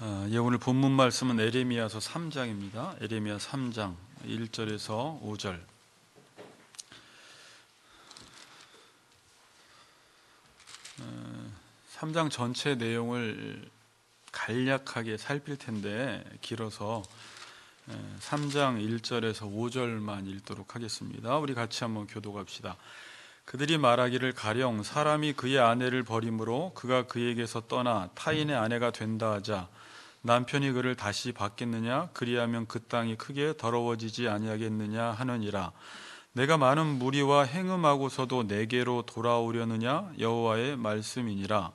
오늘 본문 말씀은 에레미야서 3장입니다. 에레미야 3장 1절에서 5절. 3장 전체 내용을 간략하게 살필 텐데 길어서 3장 1절에서 5절만 읽도록 하겠습니다. 우리 같이 한번 교독합시다. 그들이 말하기를 가령 사람이 그의 아내를 버림으로 그가 그에게서 떠나 타인의 아내가 된다 하자 남편이 그를 다시 받겠느냐? 그리하면 그 땅이 크게 더러워지지 아니하겠느냐 하느니라. 내가 많은 무리와 행음하고서도 내게로 돌아오려느냐? 여호와의 말씀이니라.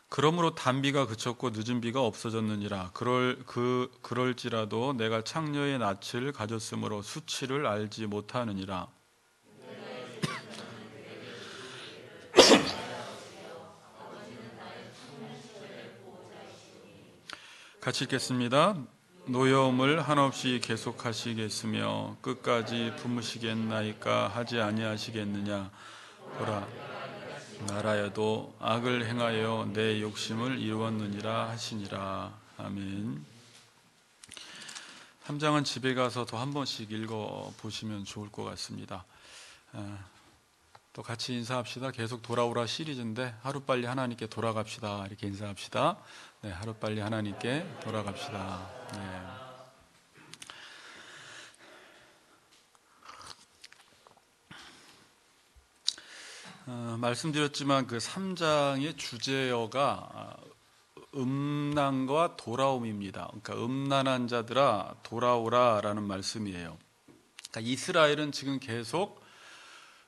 그러므로 단비가 그쳤고 늦은 비가 없어졌느니라. 그럴지라도 내가 창녀의 낯을 가졌으므로 수치를 알지 못하느니라. 같이 읽겠습니다. 노여움을 한없이 계속하시겠으며 끝까지 품으시겠나이까 하지 아니하시겠느냐. 보라, 나라여도 악을 행하여 내 욕심을 이루었느니라 하시니라. 아멘. 3장은 집에 가서 더 한 번씩 읽어보시면 좋을 것 같습니다. 또 같이 인사합시다. 계속 돌아오라 시리즈인데 하루빨리 하나님께 돌아갑시다. 이렇게 인사합시다. 네, 하루빨리 하나님께 돌아갑시다. 네. 말씀드렸지만 그 3장의 주제어가 음란과 돌아옴입니다. 그러니까 음란한 자들아 돌아오라 라는 말씀이에요. 그러니까 이스라엘은 지금 계속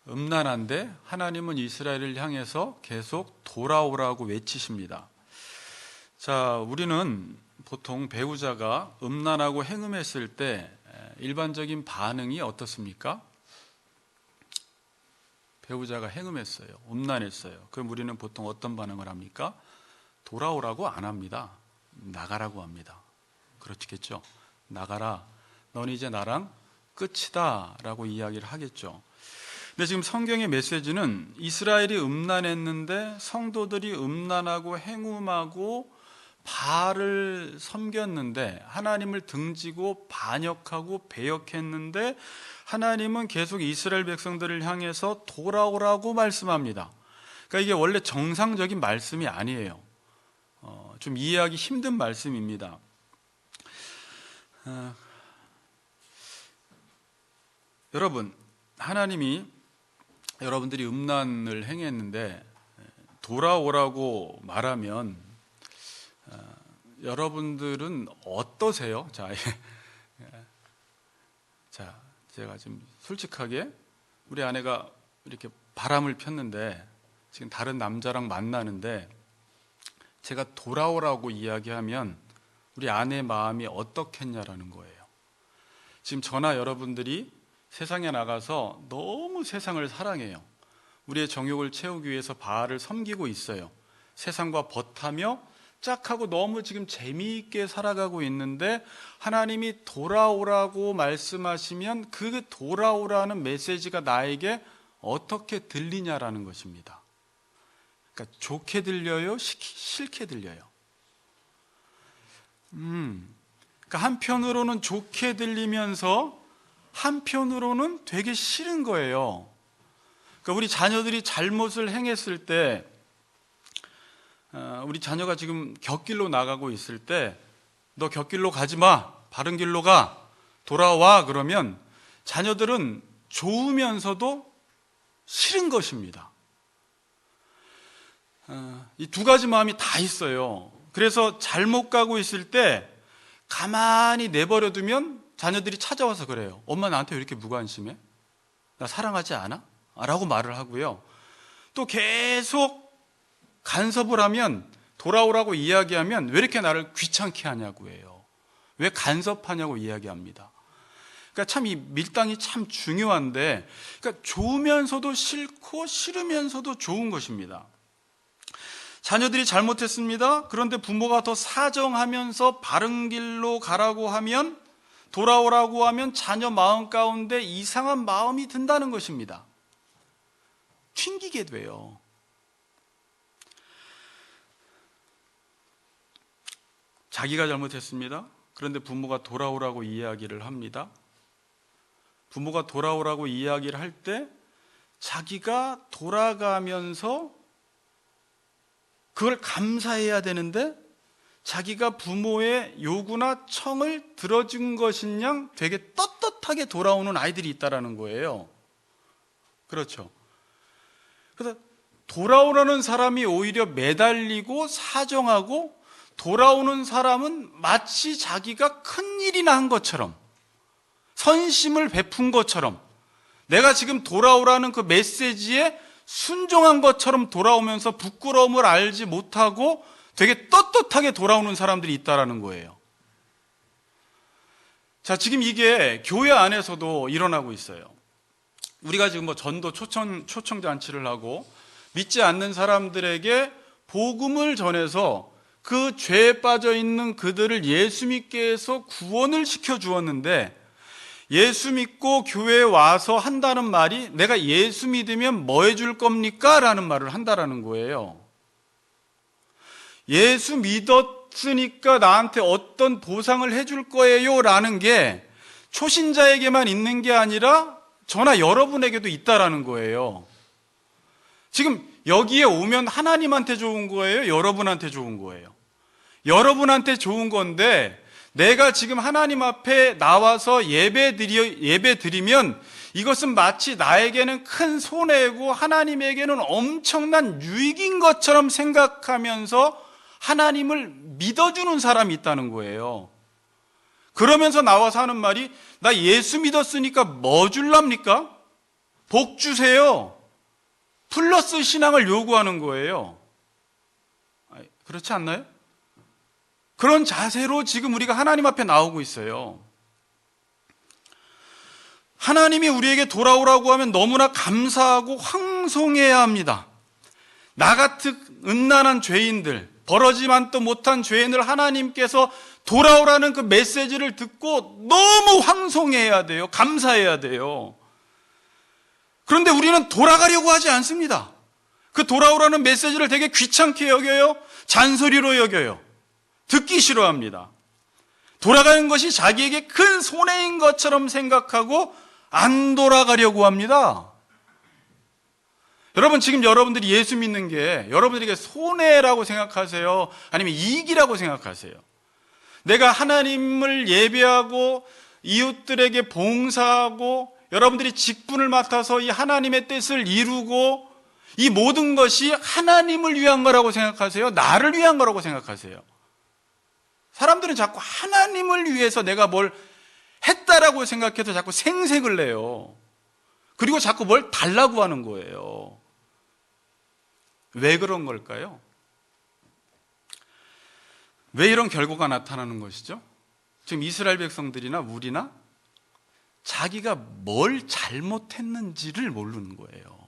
음란한데 하나님은 이스라엘을 향해서 계속 돌아오라고 외치십니다. 자, 우리는 보통 배우자가 음란하고 행음했을 때 일반적인 반응이 어떻습니까? 배우자가 행음했어요. 음란했어요. 그럼 우리는 보통 어떤 반응을 합니까? 돌아오라고 안 합니다. 나가라고 합니다. 그렇겠죠? 나가라. 넌 이제 나랑 끝이다 라고 이야기를 하겠죠. 근데 지금 성경의 메시지는 이스라엘이 음란했는데 성도들이 음란하고 행음하고 바알을 섬겼는데 하나님을 등지고 반역하고 배역했는데 하나님은 계속 이스라엘 백성들을 향해서 돌아오라고 말씀합니다. 그러니까 이게 원래 정상적인 말씀이 아니에요. 좀 이해하기 힘든 말씀입니다. 여러분, 하나님이 여러분들이 음란을 행했는데 돌아오라고 말하면 여러분들은 어떠세요? 자, 제가 좀 솔직하게 우리 아내가 이렇게 바람을 폈는데 지금 다른 남자랑 만나는데 제가 돌아오라고 이야기하면 우리 아내의 마음이 어떻겠냐라는 거예요. 지금 저나 여러분들이 세상에 나가서 너무 세상을 사랑해요. 우리의 정욕을 채우기 위해서 바알을 섬기고 있어요. 세상과 벗하며 짝하고 너무 지금 재미있게 살아가고 있는데 하나님이 돌아오라고 말씀하시면 그 돌아오라는 메시지가 나에게 어떻게 들리냐라는 것입니다. 그러니까 좋게 들려요? 싫게 들려요? 그러니까 한편으로는 좋게 들리면서 한편으로는 되게 싫은 거예요. 그러니까 우리 자녀들이 잘못을 행했을 때 우리 자녀가 지금 곁길로 나가고 있을 때 너 곁길로 가지 마, 바른 길로 가, 돌아와 그러면 자녀들은 좋으면서도 싫은 것입니다. 이 두 가지 마음이 다 있어요. 그래서 잘못 가고 있을 때 가만히 내버려두면 자녀들이 찾아와서 그래요. 엄마 나한테 왜 이렇게 무관심해? 나 사랑하지 않아? 라고 말을 하고요. 또 계속 간섭을 하면 돌아오라고 이야기하면 왜 이렇게 나를 귀찮게 하냐고 해요. 왜 간섭하냐고 이야기합니다. 그러니까 참 이 밀당이 참 중요한데 그러니까 좋으면서도 싫고 싫으면서도 좋은 것입니다. 자녀들이 잘못했습니다. 그런데 부모가 더 사정하면서 바른 길로 가라고 하면, 돌아오라고 하면 자녀 마음 가운데 이상한 마음이 든다는 것입니다. 튕기게 돼요. 자기가 잘못했습니다. 그런데 부모가 돌아오라고 이야기를 합니다. 부모가 돌아오라고 이야기를 할 때 자기가 돌아가면서 그걸 감사해야 되는데 자기가 부모의 요구나 청을 들어준 것인 되게 떳떳하게 돌아오는 아이들이 있다라는 거예요. 그렇죠. 그래서 돌아오라는 사람이 오히려 매달리고 사정하고, 돌아오는 사람은 마치 자기가 큰일이나 한 것처럼, 선심을 베푼 것처럼, 내가 지금 돌아오라는 그 메시지에 순종한 것처럼 돌아오면서 부끄러움을 알지 못하고 되게 떳떳하게 돌아오는 사람들이 있다라는 거예요. 자, 지금 이게 교회 안에서도 일어나고 있어요. 우리가 지금 전도 초청잔치를 하고 믿지 않는 사람들에게 복음을 전해서 그 죄에 빠져 있는 그들을 예수 믿게 해서 구원을 시켜 주었는데, 예수 믿고 교회에 와서 한다는 말이 내가 예수 믿으면 뭐 해줄 겁니까? 라는 말을 한다라는 거예요. 예수 믿었으니까 나한테 어떤 보상을 해줄 거예요? 라는 게 초신자에게만 있는 게 아니라 저나 여러분에게도 있다라는 거예요. 지금 여기에 오면 하나님한테 좋은 거예요? 여러분한테 좋은 거예요? 여러분한테 좋은 건데, 내가 지금 하나님 앞에 나와서 예배 드리면 이것은 마치 나에게는 큰 손해고 하나님에게는 엄청난 유익인 것처럼 생각하면서 하나님을 믿어주는 사람이 있다는 거예요. 그러면서 나와서 하는 말이, 나 예수 믿었으니까 뭐 줄랍니까? 복 주세요. 플러스 신앙을 요구하는 거예요. 그렇지 않나요? 그런 자세로 지금 우리가 하나님 앞에 나오고 있어요. 하나님이 우리에게 돌아오라고 하면 너무나 감사하고 황송해야 합니다. 나 같은 음란한 죄인들, 벌어지만도 못한 죄인을 하나님께서 돌아오라는 그 메시지를 듣고 너무 황송해야 돼요. 감사해야 돼요. 그런데 우리는 돌아가려고 하지 않습니다. 그 돌아오라는 메시지를 되게 귀찮게 여겨요. 잔소리로 여겨요. 듣기 싫어합니다. 돌아가는 것이 자기에게 큰 손해인 것처럼 생각하고 안 돌아가려고 합니다. 여러분, 지금 여러분들이 예수 믿는 게 여러분들에게 손해라고 생각하세요? 아니면 이익이라고 생각하세요? 내가 하나님을 예배하고 이웃들에게 봉사하고 여러분들이 직분을 맡아서 이 하나님의 뜻을 이루고, 이 모든 것이 하나님을 위한 거라고 생각하세요? 나를 위한 거라고 생각하세요? 사람들은 자꾸 하나님을 위해서 내가 뭘 했다라고 생각해서 자꾸 생색을 내요. 그리고 자꾸 뭘 달라고 하는 거예요. 왜 그런 걸까요? 왜 이런 결과가 나타나는 것이죠? 지금 이스라엘 백성들이나 우리나 자기가 뭘 잘못했는지를 모르는 거예요.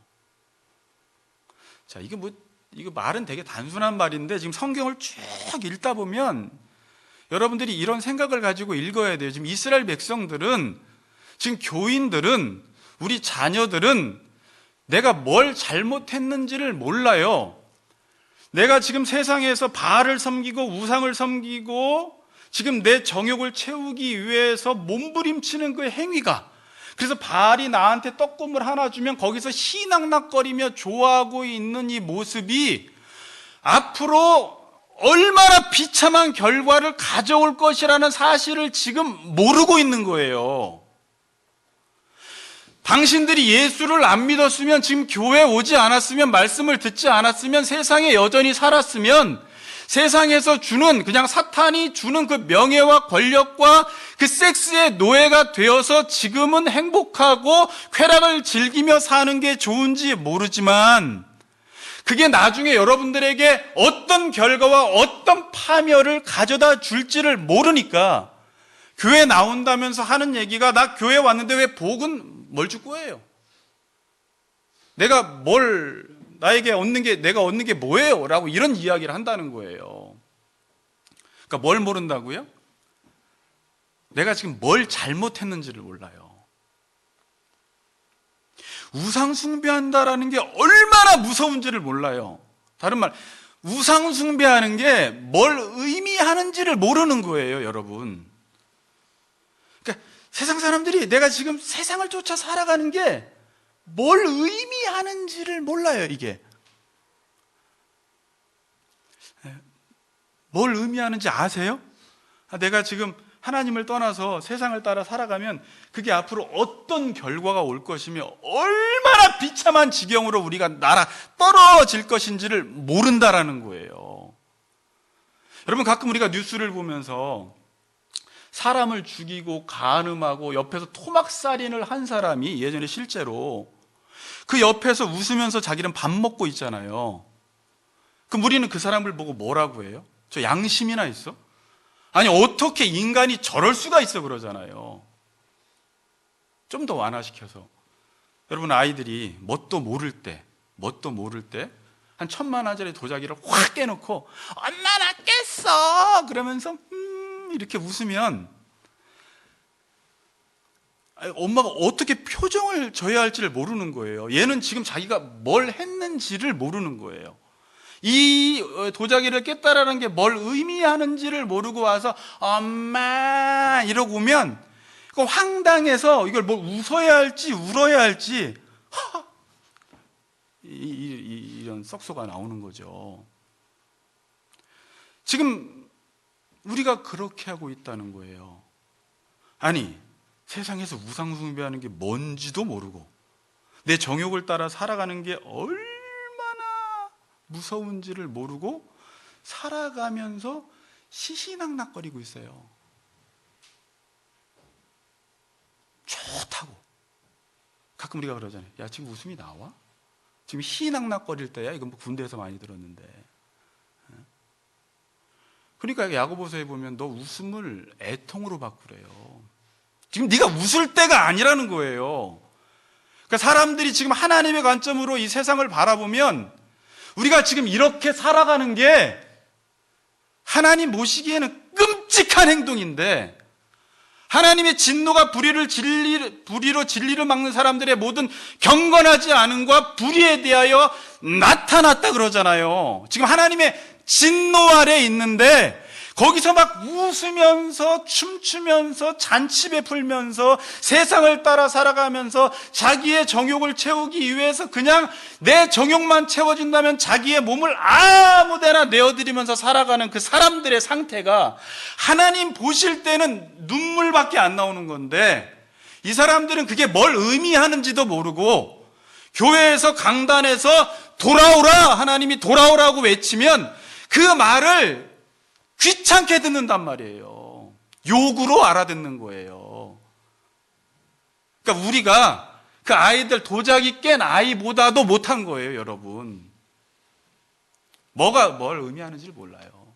자, 이거 말은 되게 단순한 말인데 지금 성경을 쭉 읽다 보면 여러분들이 이런 생각을 가지고 읽어야 돼요. 지금 이스라엘 백성들은, 지금 교인들은, 우리 자녀들은 내가 뭘 잘못했는지를 몰라요. 내가 지금 세상에서 바알을 섬기고 우상을 섬기고 지금 내 정욕을 채우기 위해서 몸부림치는 그 행위가, 그래서 바알이 나한테 떡국물 하나 주면 거기서 희낙낙거리며 좋아하고 있는 이 모습이 앞으로 얼마나 비참한 결과를 가져올 것이라는 사실을 지금 모르고 있는 거예요. 당신들이 예수를 안 믿었으면, 지금 교회에 오지 않았으면, 말씀을 듣지 않았으면, 세상에 여전히 살았으면, 세상에서 주는, 그냥 사탄이 주는 그 명예와 권력과 그 섹스의 노예가 되어서 지금은 행복하고 쾌락을 즐기며 사는 게 좋은지 모르지만, 그게 나중에 여러분들에게 어떤 결과와 어떤 파멸을 가져다 줄지를 모르니까 교회 나온다면서 하는 얘기가, 나 교회 왔는데 왜 복은 뭘 줄 거예요? 내가 뭘 내가 얻는 게 뭐예요? 라고 이런 이야기를 한다는 거예요. 그러니까 뭘 모른다고요? 내가 지금 뭘 잘못했는지를 몰라요. 우상 숭배한다라는 게 얼마나 무서운지를 몰라요. 다른 말, 우상 숭배하는 게 뭘 의미하는지를 모르는 거예요, 여러분. 그러니까 세상 사람들이 내가 지금 세상을 쫓아 살아가는 게 뭘 의미하는지를 몰라요, 이게. 뭘 의미하는지 아세요? 내가 지금 하나님을 떠나서 세상을 따라 살아가면 그게 앞으로 어떤 결과가 올 것이며 얼마나 비참한 지경으로 우리가 떨어질 것인지를 모른다라는 거예요. 여러분, 가끔 우리가 뉴스를 보면서 사람을 죽이고 간음하고 옆에서 토막살인을 한 사람이 예전에 실제로 그 옆에서 웃으면서 자기는 밥 먹고 있잖아요. 그럼 우리는 그 사람을 보고 뭐라고 해요? 저 양심이나 있어? 아니, 어떻게 인간이 저럴 수가 있어 그러잖아요. 좀 더 완화시켜서, 여러분, 아이들이 뭣도 모를 때 한 1,000,000원짜리 도자기를 확 깨놓고 엄마 나 깼어 그러면서 이렇게 웃으면 엄마가 어떻게 표정을 져야 할지를 모르는 거예요. 얘는 지금 자기가 뭘 했는지를 모르는 거예요. 이 도자기를 깼다라는 게 뭘 의미하는지를 모르고 와서 엄마 이러고 오면 황당해서 이걸 뭘 웃어야 할지 울어야 할지 이런 썩소가 나오는 거죠. 지금 우리가 그렇게 하고 있다는 거예요. 아니, 세상에서 우상 숭배하는 게 뭔지도 모르고 내 정욕을 따라 살아가는 게 얼마나 무서운지를 모르고 살아가면서 시시낙낙거리고 있어요. 좋다고. 가끔 우리가 그러잖아요. 야, 지금 웃음이 나와? 지금 희낙낙거릴 때야? 이건 뭐 군대에서 많이 들었는데. 그러니까 야고보서에 보면 너 웃음을 애통으로 바꾸래요. 지금 네가 웃을 때가 아니라는 거예요. 그러니까 사람들이 지금 하나님의 관점으로 이 세상을 바라보면 우리가 지금 이렇게 살아가는 게 하나님 보시기에는 끔찍한 행동인데, 하나님의 진노가 불의로 진리를 막는 사람들의 모든 경건하지 않음과 불의에 대하여 나타났다 그러잖아요. 지금 하나님의 진노 아래 있는데 거기서 막 웃으면서 춤추면서 잔치 베풀면서 세상을 따라 살아가면서 자기의 정욕을 채우기 위해서 그냥 내 정욕만 채워진다면 자기의 몸을 아무데나 내어드리면서 살아가는 그 사람들의 상태가 하나님 보실 때는 눈물밖에 안 나오는 건데, 이 사람들은 그게 뭘 의미하는지도 모르고 교회에서 강단에서 돌아오라, 하나님이 돌아오라고 외치면 그 말을 귀찮게 듣는단 말이에요. 욕으로 알아듣는 거예요. 그러니까 우리가 그 아이들 도자기 깬 아이보다도 못한 거예요, 여러분. 뭘 의미하는지를 몰라요.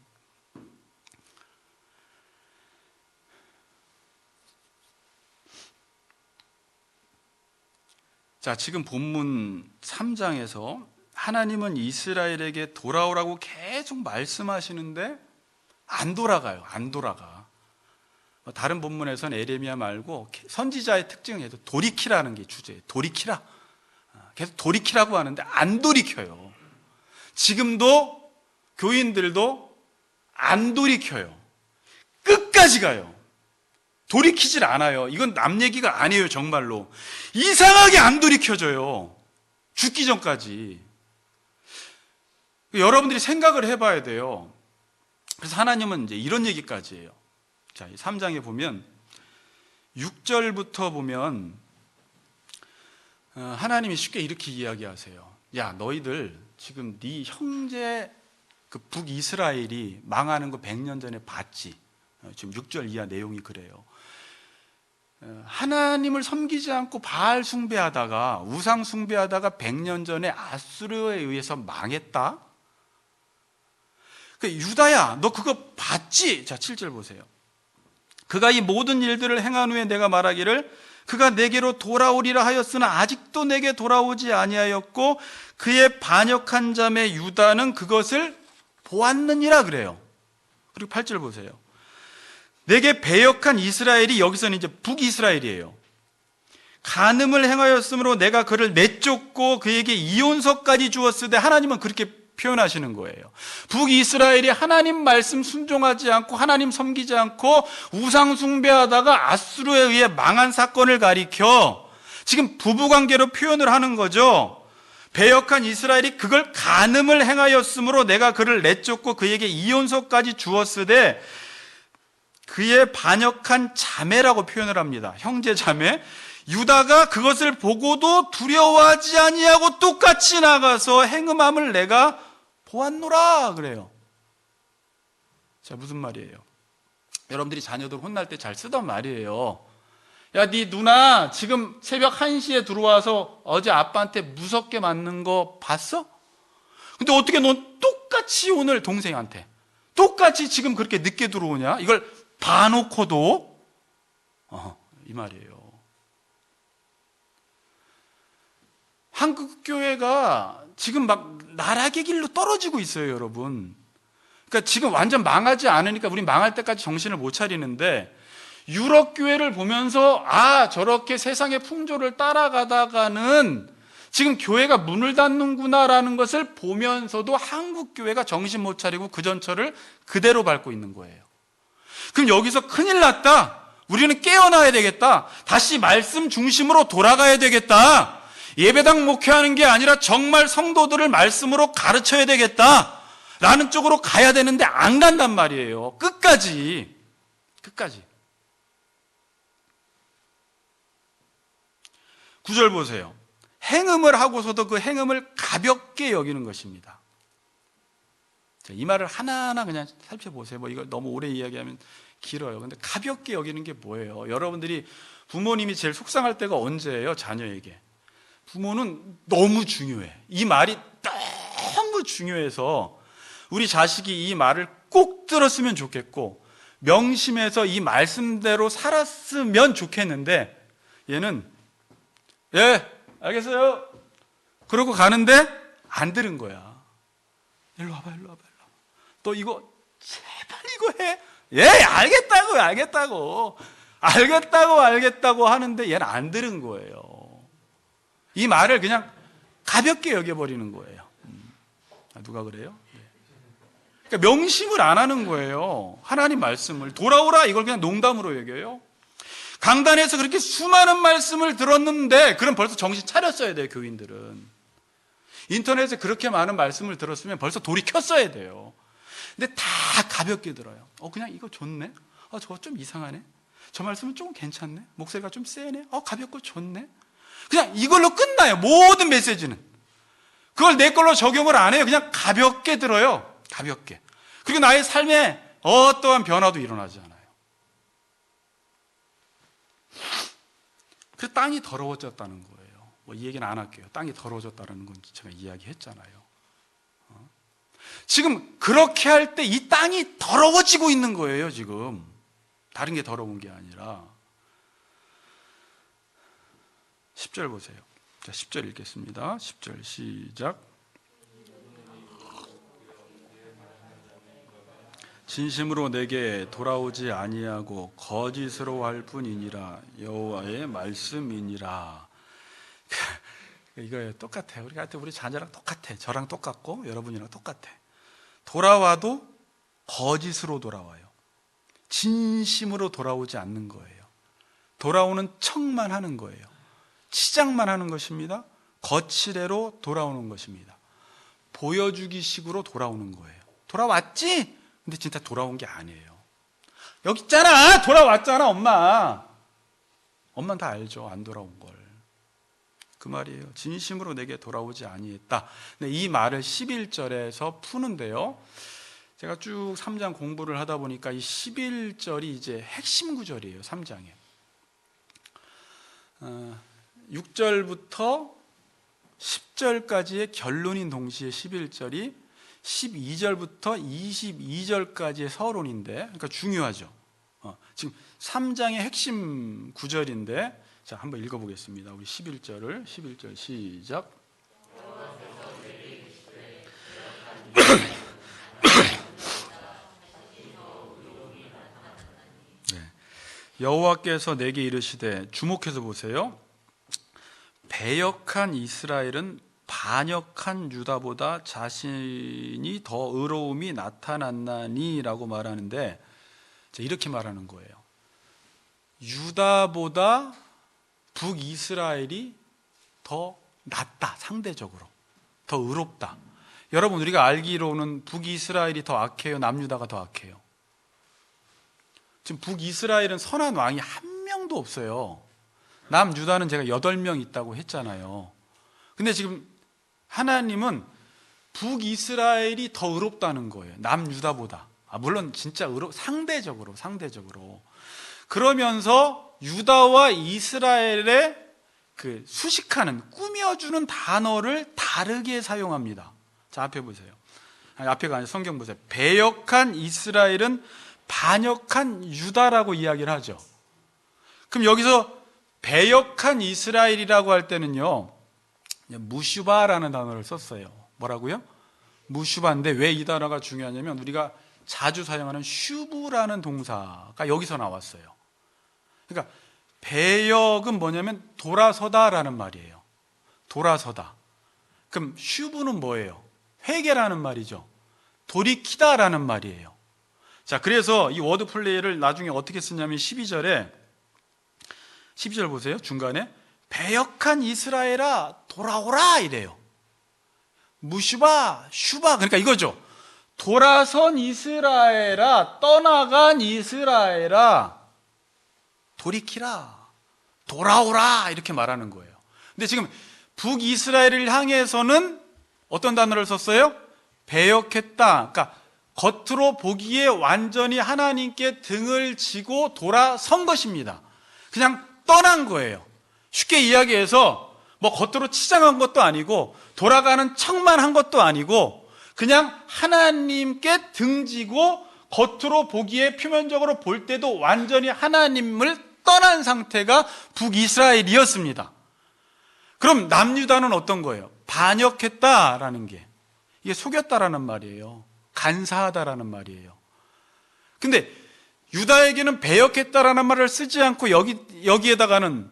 자, 지금 본문 3장에서 하나님은 이스라엘에게 돌아오라고 계속 말씀하시는데 안 돌아가요. 안 돌아가. 다른 본문에서는 에레미야 말고 선지자의 특징에도 돌이키라는 게 주제예요. 돌이키라. 계속 돌이키라고 하는데 안 돌이켜요. 지금도 교인들도 안 돌이켜요. 끝까지 가요. 돌이키질 않아요. 이건 남 얘기가 아니에요, 정말로. 이상하게 안 돌이켜져요. 죽기 전까지. 여러분들이 생각을 해봐야 돼요. 그래서 하나님은 이제 이런 얘기까지 해요. 자, 3장에 보면 6절부터 보면 하나님이 쉽게 이렇게 이야기하세요. 야, 너희들 지금 네 형제 그 북이스라엘이 망하는 거 100년 전에 봤지. 지금 6절 이하 내용이 그래요. 하나님을 섬기지 않고 바알 숭배하다가 우상 숭배하다가 100년 전에 아수르에 의해서 망했다. 유다야, 너 그거 봤지? 자, 7절 보세요. 그가 이 모든 일들을 행한 후에 내가 말하기를 그가 내게로 돌아오리라 하였으나 아직도 내게 돌아오지 아니하였고 그의 반역한 자매 유다는 그것을 보았느니라 그래요. 그리고 8절 보세요. 내게 배역한 이스라엘이, 여기서는 이제 북이스라엘이에요. 간음을 행하였으므로 내가 그를 내쫓고 그에게 이혼서까지 주었으되, 하나님은 그렇게 표현하시는 거예요. 북이스라엘이 하나님 말씀 순종하지 않고 하나님 섬기지 않고 우상 숭배하다가 아수르에 의해 망한 사건을 가리켜 지금 부부관계로 표현을 하는 거죠. 배역한 이스라엘이 그걸 간음을 행하였으므로 내가 그를 내쫓고 그에게 이혼서까지 주었으되, 그의 반역한 자매라고 표현을 합니다. 형제 자매. 유다가 그것을 보고도 두려워하지 아니하고 똑같이 나가서 행음함을 내가 보았노라 그래요. 자, 무슨 말이에요? 여러분들이 자녀들 혼날 때 잘 쓰던 말이에요. 야, 네 누나 지금 새벽 1시에 들어와서 어제 아빠한테 무섭게 맞는 거 봤어? 근데 어떻게 넌 똑같이 오늘 동생한테 똑같이 지금 그렇게 늦게 들어오냐? 이걸 봐놓고도 이 말이에요. 한국 교회가 지금 막 나락의 길로 떨어지고 있어요, 여러분. 그러니까 지금 완전 망하지 않으니까 우리 망할 때까지 정신을 못 차리는데, 유럽 교회를 보면서 저렇게 세상의 풍조를 따라가다가는 지금 교회가 문을 닫는구나라는 것을 보면서도 한국 교회가 정신 못 차리고 그 전철을 그대로 밟고 있는 거예요. 그럼 여기서 큰일 났다. 우리는 깨어나야 되겠다. 다시 말씀 중심으로 돌아가야 되겠다. 예배당 목회하는 게 아니라 정말 성도들을 말씀으로 가르쳐야 되겠다 라는 쪽으로 가야 되는데 안 간단 말이에요. 끝까지. 9절 보세요. 행음을 하고서도 그 행음을 가볍게 여기는 것입니다. 이 말을 하나하나 그냥 살펴보세요. 이걸 너무 오래 이야기하면 길어요. 근데 가볍게 여기는 게 뭐예요? 여러분들이 부모님이 제일 속상할 때가 언제예요? 자녀에게. 부모는 너무 중요해. 이 말이 너무 중요해서 우리 자식이 이 말을 꼭 들었으면 좋겠고 명심해서 이 말씀대로 살았으면 좋겠는데, 얘는 예, 알겠어요. 그러고 가는데 안 들은 거야. 일로 와봐. 또 이거 제발 이거 해. 예, 알겠다고 하는데 얘는 안 들은 거예요. 이 말을 그냥 가볍게 여겨버리는 거예요. 누가 그래요? 그러니까 명심을 안 하는 거예요. 하나님 말씀을 돌아오라 이걸 그냥 농담으로 여겨요. 강단에서 그렇게 수많은 말씀을 들었는데, 그럼 벌써 정신 차렸어야 돼요. 교인들은 인터넷에 그렇게 많은 말씀을 들었으면 벌써 돌이 켰어야 돼요. 근데 다 가볍게 들어요. 그냥 이거 좋네. 저거 좀 이상하네. 저 말씀은 좀 괜찮네. 목소리가 좀 세네. 가볍고 좋네. 그냥 이걸로 끝나요. 모든 메시지는. 그걸 내 걸로 적용을 안 해요. 그냥 가볍게 들어요. 가볍게. 그리고 나의 삶에 어떠한 변화도 일어나지 않아요. 그래서 땅이 더러워졌다는 거예요. 이 얘기는 안 할게요. 땅이 더러워졌다는 건 제가 이야기했잖아요. 지금 그렇게 할 때 이 땅이 더러워지고 있는 거예요. 지금 다른 게 더러운 게 아니라. 10절 보세요. 자, 10절 읽겠습니다. 10절 시작. 진심으로 내게 돌아오지 아니하고 거짓으로 할 뿐이니라. 여호와의 말씀이니라. 이거예요. 똑같아요. 우리 자녀랑 똑같아. 저랑 똑같고 여러분이랑 똑같아. 돌아와도 거짓으로 돌아와요. 진심으로 돌아오지 않는 거예요. 돌아오는 척만 하는 거예요. 치장만 하는 것입니다. 거칠애로 돌아오는 것입니다. 보여주기 식으로 돌아오는 거예요. 돌아왔지? 근데 진짜 돌아온 게 아니에요. 여기 있잖아! 돌아왔잖아, 엄마! 엄마는 다 알죠. 안 돌아온 걸. 그 말이에요. 진심으로 내게 돌아오지 아니했다. 근데 이 말을 11절에서 푸는데요. 제가 쭉 3장 공부를 하다 보니까 이 11절이 이제 핵심 구절이에요. 3장에. 6절부터 10절까지의 결론인 동시에 11절이 12절부터 22절까지의 서론인데, 그러니까 중요하죠. 지금 3장의 핵심 구절인데 자, 한번 읽어보겠습니다. 우리 11절 시작. 네. 여호와께서 내게 이르시되, 주목해서 보세요. 배역한 이스라엘은 반역한 유다보다 자신이 더 의로움이 나타났나니 라고 말하는데, 이렇게 말하는 거예요. 유다보다 북이스라엘이 더 낫다, 상대적으로 더 의롭다. 여러분, 우리가 알기로는 북이스라엘이 더 악해요, 남유다가 더 악해요? 지금 북이스라엘은 선한 왕이 한 명도 없어요. 남유다는 제가 8명 있다고 했잖아요. 근데 지금 하나님은 북이스라엘이 더 의롭다는 거예요, 남유다보다. 물론 진짜 상대적으로. 그러면서 유다와 이스라엘의 그 수식하는, 꾸며주는 단어를 다르게 사용합니다. 자, 앞에 보세요. 앞에가 아니라 성경 보세요. 배역한 이스라엘은 반역한 유다라고 이야기를 하죠. 그럼 여기서 배역한 이스라엘이라고 할 때는요, 무슈바라는 단어를 썼어요. 뭐라고요? 무슈바인데 왜 이 단어가 중요하냐면, 우리가 자주 사용하는 슈브라는 동사가 여기서 나왔어요. 그러니까 배역은 뭐냐면 돌아서다라는 말이에요. 돌아서다. 그럼 슈브는 뭐예요? 회개라는 말이죠. 돌이키다라는 말이에요. 자, 그래서 이 워드 플레이를 나중에 어떻게 쓰냐면 12절 보세요. 중간에 배역한 이스라엘아 돌아오라 이래요. 무슈바, 슈바, 그러니까 이거죠. 돌아선 이스라엘아, 떠나간 이스라엘아, 돌이키라, 돌아오라, 이렇게 말하는 거예요. 근데 지금 북이스라엘을 향해서는 어떤 단어를 썼어요? 배역했다. 그러니까 겉으로 보기에 완전히 하나님께 등을 지고 돌아선 것입니다. 그냥 떠난 거예요. 쉽게 이야기해서 뭐 겉으로 치장한 것도 아니고 돌아가는 척만 한 것도 아니고 그냥 하나님께 등지고 겉으로 보기에 표면적으로 볼 때도 완전히 하나님을 떠난 상태가 북이스라엘이었습니다. 그럼 남유다는 어떤 거예요? 반역했다라는 게, 이게 속였다라는 말이에요. 간사하다라는 말이에요. 근데 유다에게는 배역했다라는 말을 쓰지 않고 여기에다가는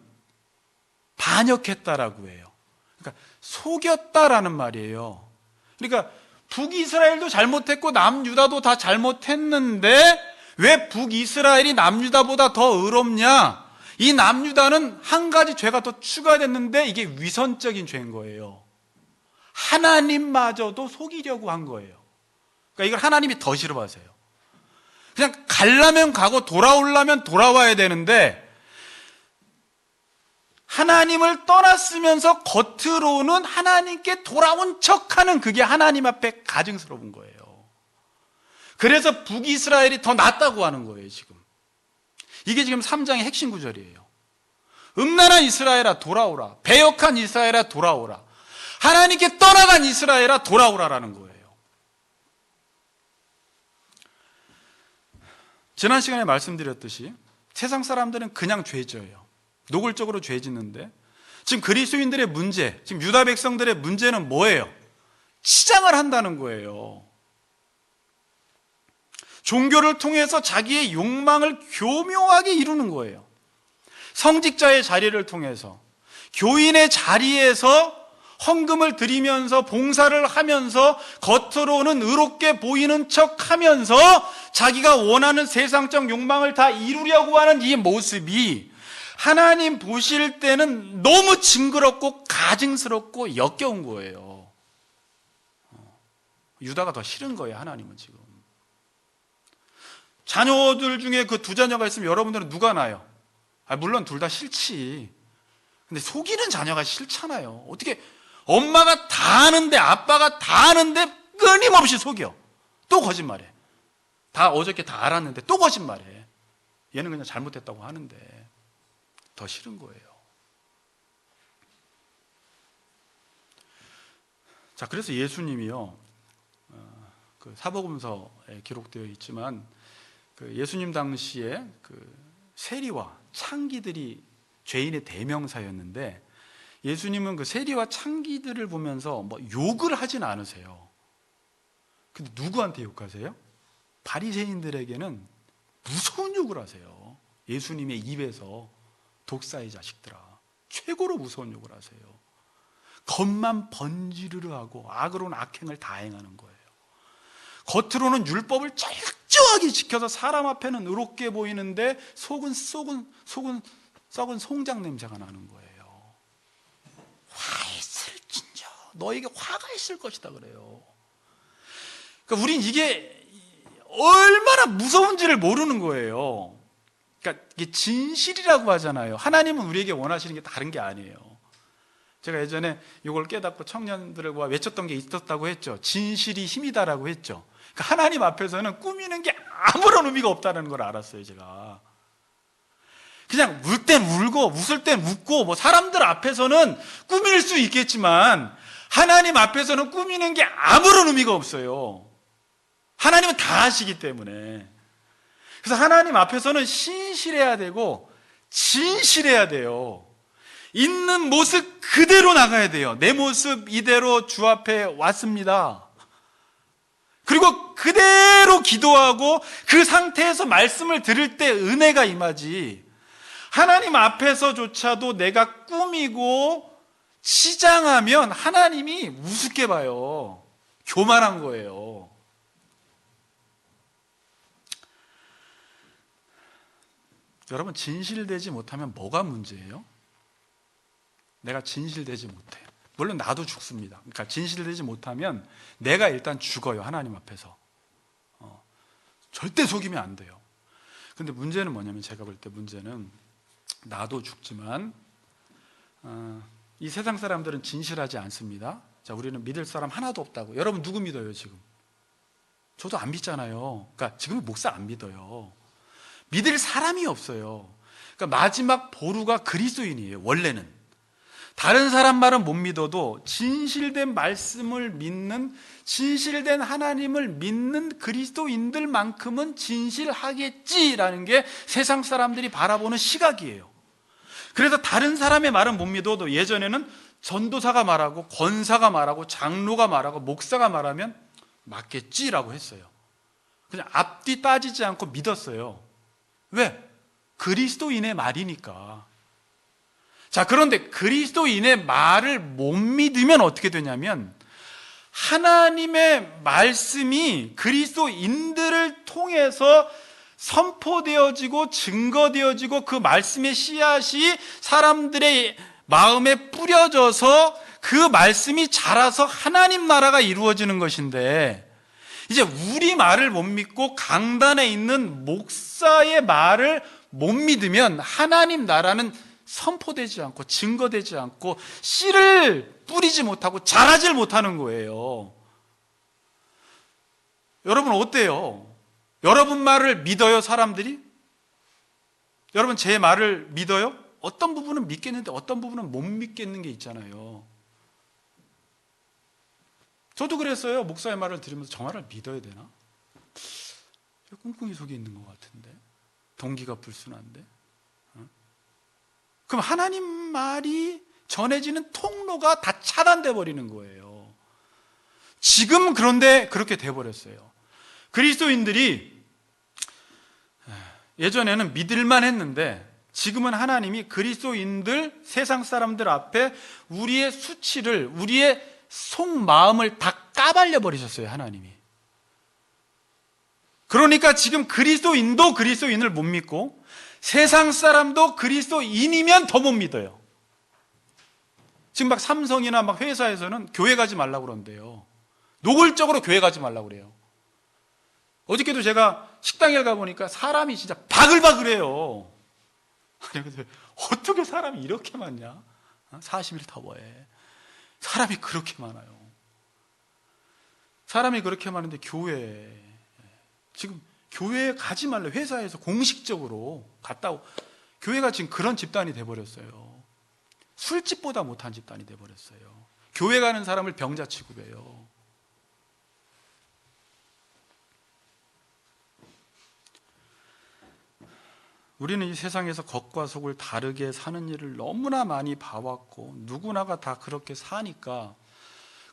반역했다라고 해요. 그러니까 속였다라는 말이에요. 그러니까 북이스라엘도 잘못했고 남유다도 다 잘못했는데 왜 북이스라엘이 남유다보다 더 의롭냐? 이 남유다는 한 가지 죄가 더 추가됐는데 이게 위선적인 죄인 거예요. 하나님마저도 속이려고 한 거예요. 그러니까 이걸 하나님이 더 싫어하세요. 그냥 가려면 가고 돌아오려면 돌아와야 되는데 하나님을 떠났으면서 겉으로는 하나님께 돌아온 척하는, 그게 하나님 앞에 가증스러운 거예요. 그래서 북이스라엘이 더 낫다고 하는 거예요. 지금 이게 지금 3장의 핵심 구절이에요. 음란한 이스라엘아 돌아오라, 배역한 이스라엘아 돌아오라, 하나님께 떠나간 이스라엘아 돌아오라라는 거예요. 지난 시간에 말씀드렸듯이 세상 사람들은 그냥 죄 져요. 노골적으로 죄 짓는데, 지금 그리스도인들의 문제, 지금 유다 백성들의 문제는 뭐예요? 치장을 한다는 거예요. 종교를 통해서 자기의 욕망을 교묘하게 이루는 거예요. 성직자의 자리를 통해서, 교인의 자리에서 헌금을 드리면서 봉사를 하면서 겉으로는 의롭게 보이는 척 하면서 자기가 원하는 세상적 욕망을 다 이루려고 하는 이 모습이 하나님 보실 때는 너무 징그럽고 가증스럽고 역겨운 거예요. 유다가 더 싫은 거예요, 하나님은 지금. 자녀들 중에 그 두 자녀가 있으면 여러분들은 누가 나요? 물론 둘 다 싫지. 근데 속이는 자녀가 싫잖아요. 어떻게 엄마가 다 아는데, 아빠가 다 아는데 끊임없이 속여. 또 거짓말해. 다 어저께 다 알았는데 또 거짓말해. 얘는 그냥 잘못했다고 하는데 더 싫은 거예요. 자, 그래서 예수님이요, 그 사복음서에 기록되어 있지만 그 예수님 당시에 그 세리와 창기들이 죄인의 대명사였는데 예수님은 그 세리와 창기들을 보면서 뭐 욕을 하진 않으세요. 근데 누구한테 욕하세요? 바리새인들에게는 무서운 욕을 하세요. 예수님의 입에서 독사의 자식들아, 최고로 무서운 욕을 하세요. 겉만 번지르르 하고 악으로는 악행을 다 행하는 거예요. 겉으로는 율법을 철저하게 지켜서 사람 앞에는 의롭게 보이는데 속은 썩은 송장 냄새가 나는 거예요. 화 있을진저 너에게 화가 있을 것이다 그래요. 그러니까 우린 이게 얼마나 무서운지를 모르는 거예요. 그러니까 이게 진실이라고 하잖아요. 하나님은 우리에게 원하시는 게 다른 게 아니에요. 제가 예전에 이걸 깨닫고 청년들과 외쳤던 게 있었다고 했죠. 진실이 힘이다라고 했죠. 그러니까 하나님 앞에서는 꾸미는 게 아무런 의미가 없다는 걸 알았어요. 제가 그냥 울 땐 울고 웃을 땐 웃고, 뭐 사람들 앞에서는 꾸밀 수 있겠지만 하나님 앞에서는 꾸미는 게 아무런 의미가 없어요. 하나님은 다 아시기 때문에. 그래서 하나님 앞에서는 신실해야 되고 진실해야 돼요. 있는 모습 그대로 나가야 돼요. 내 모습 이대로 주 앞에 왔습니다. 그리고 그대로 기도하고 그 상태에서 말씀을 들을 때 은혜가 임하지, 하나님 앞에서조차도 내가 꾸미고 치장하면 하나님이 우습게 봐요. 교만한 거예요. 여러분, 진실되지 못하면 뭐가 문제예요? 내가 진실되지 못해. 물론 나도 죽습니다. 그러니까 진실되지 못하면 내가 일단 죽어요. 하나님 앞에서. 절대 속이면 안 돼요. 근데 문제는 뭐냐면, 제가 볼 때 문제는 나도 죽지만 이 세상 사람들은 진실하지 않습니다. 자, 우리는 믿을 사람 하나도 없다고. 여러분 누구 믿어요 지금? 저도 안 믿잖아요. 그러니까 지금 목사 안 믿어요. 믿을 사람이 없어요. 그러니까 마지막 보루가 그리스도인이에요. 원래는 다른 사람 말은 못 믿어도 진실된 말씀을 믿는, 진실된 하나님을 믿는 그리스도인들만큼은 진실하겠지라는 게 세상 사람들이 바라보는 시각이에요. 그래서 다른 사람의 말은 못 믿어도 예전에는 전도사가 말하고 권사가 말하고 장로가 말하고 목사가 말하면 맞겠지라고 했어요. 그냥 앞뒤 따지지 않고 믿었어요. 왜? 그리스도인의 말이니까. 자, 그런데 그리스도인의 말을 못 믿으면 어떻게 되냐면, 하나님의 말씀이 그리스도인들을 통해서 선포되어지고 증거되어지고 그 말씀의 씨앗이 사람들의 마음에 뿌려져서 그 말씀이 자라서 하나님 나라가 이루어지는 것인데, 이제 우리 말을 못 믿고 강단에 있는 목사의 말을 못 믿으면 하나님 나라는 선포되지 않고 증거되지 않고 씨를 뿌리지 못하고 자라질 못하는 거예요. 여러분 어때요? 여러분 말을 믿어요, 사람들이? 여러분 제 말을 믿어요? 어떤 부분은 믿겠는데 어떤 부분은 못 믿겠는 게 있잖아요. 저도 그랬어요. 목사의 말을 들으면서 저 말을 믿어야 되나? 꿍꿍이 속에 있는 것 같은데, 동기가 불순한데. 그럼 하나님 말이 전해지는 통로가 다 차단돼 버리는 거예요. 지금 그런데 그렇게 돼 버렸어요. 그리스도인들이 예전에는 믿을만 했는데 지금은 하나님이 그리스도인들, 세상 사람들 앞에 우리의 수치를, 우리의 속마음을 다 까발려 버리셨어요, 하나님이. 그러니까 지금 그리스도인도 그리스도인을 못 믿고 세상 사람도 그리스도인이면 더 못 믿어요. 지금 막 삼성이나 막 회사에서는 교회 가지 말라고 그러는데요. 노골적으로 교회 가지 말라고 그래요. 어저께도 제가 식당에 가보니까 사람이 진짜 바글바글해요. 아니, 근데 어떻게 사람이 이렇게 많냐? 40일 타워에 사람이 그렇게 많아요. 사람이 그렇게 많은데 교회, 지금 교회에 가지 말래. 회사에서 공식적으로 갔다고. 교회가 지금 그런 집단이 돼버렸어요. 술집보다 못한 집단이 돼버렸어요. 교회 가는 사람을 병자 취급해요. 우리는 이 세상에서 겉과 속을 다르게 사는 일을 너무나 많이 봐왔고 누구나가 다 그렇게 사니까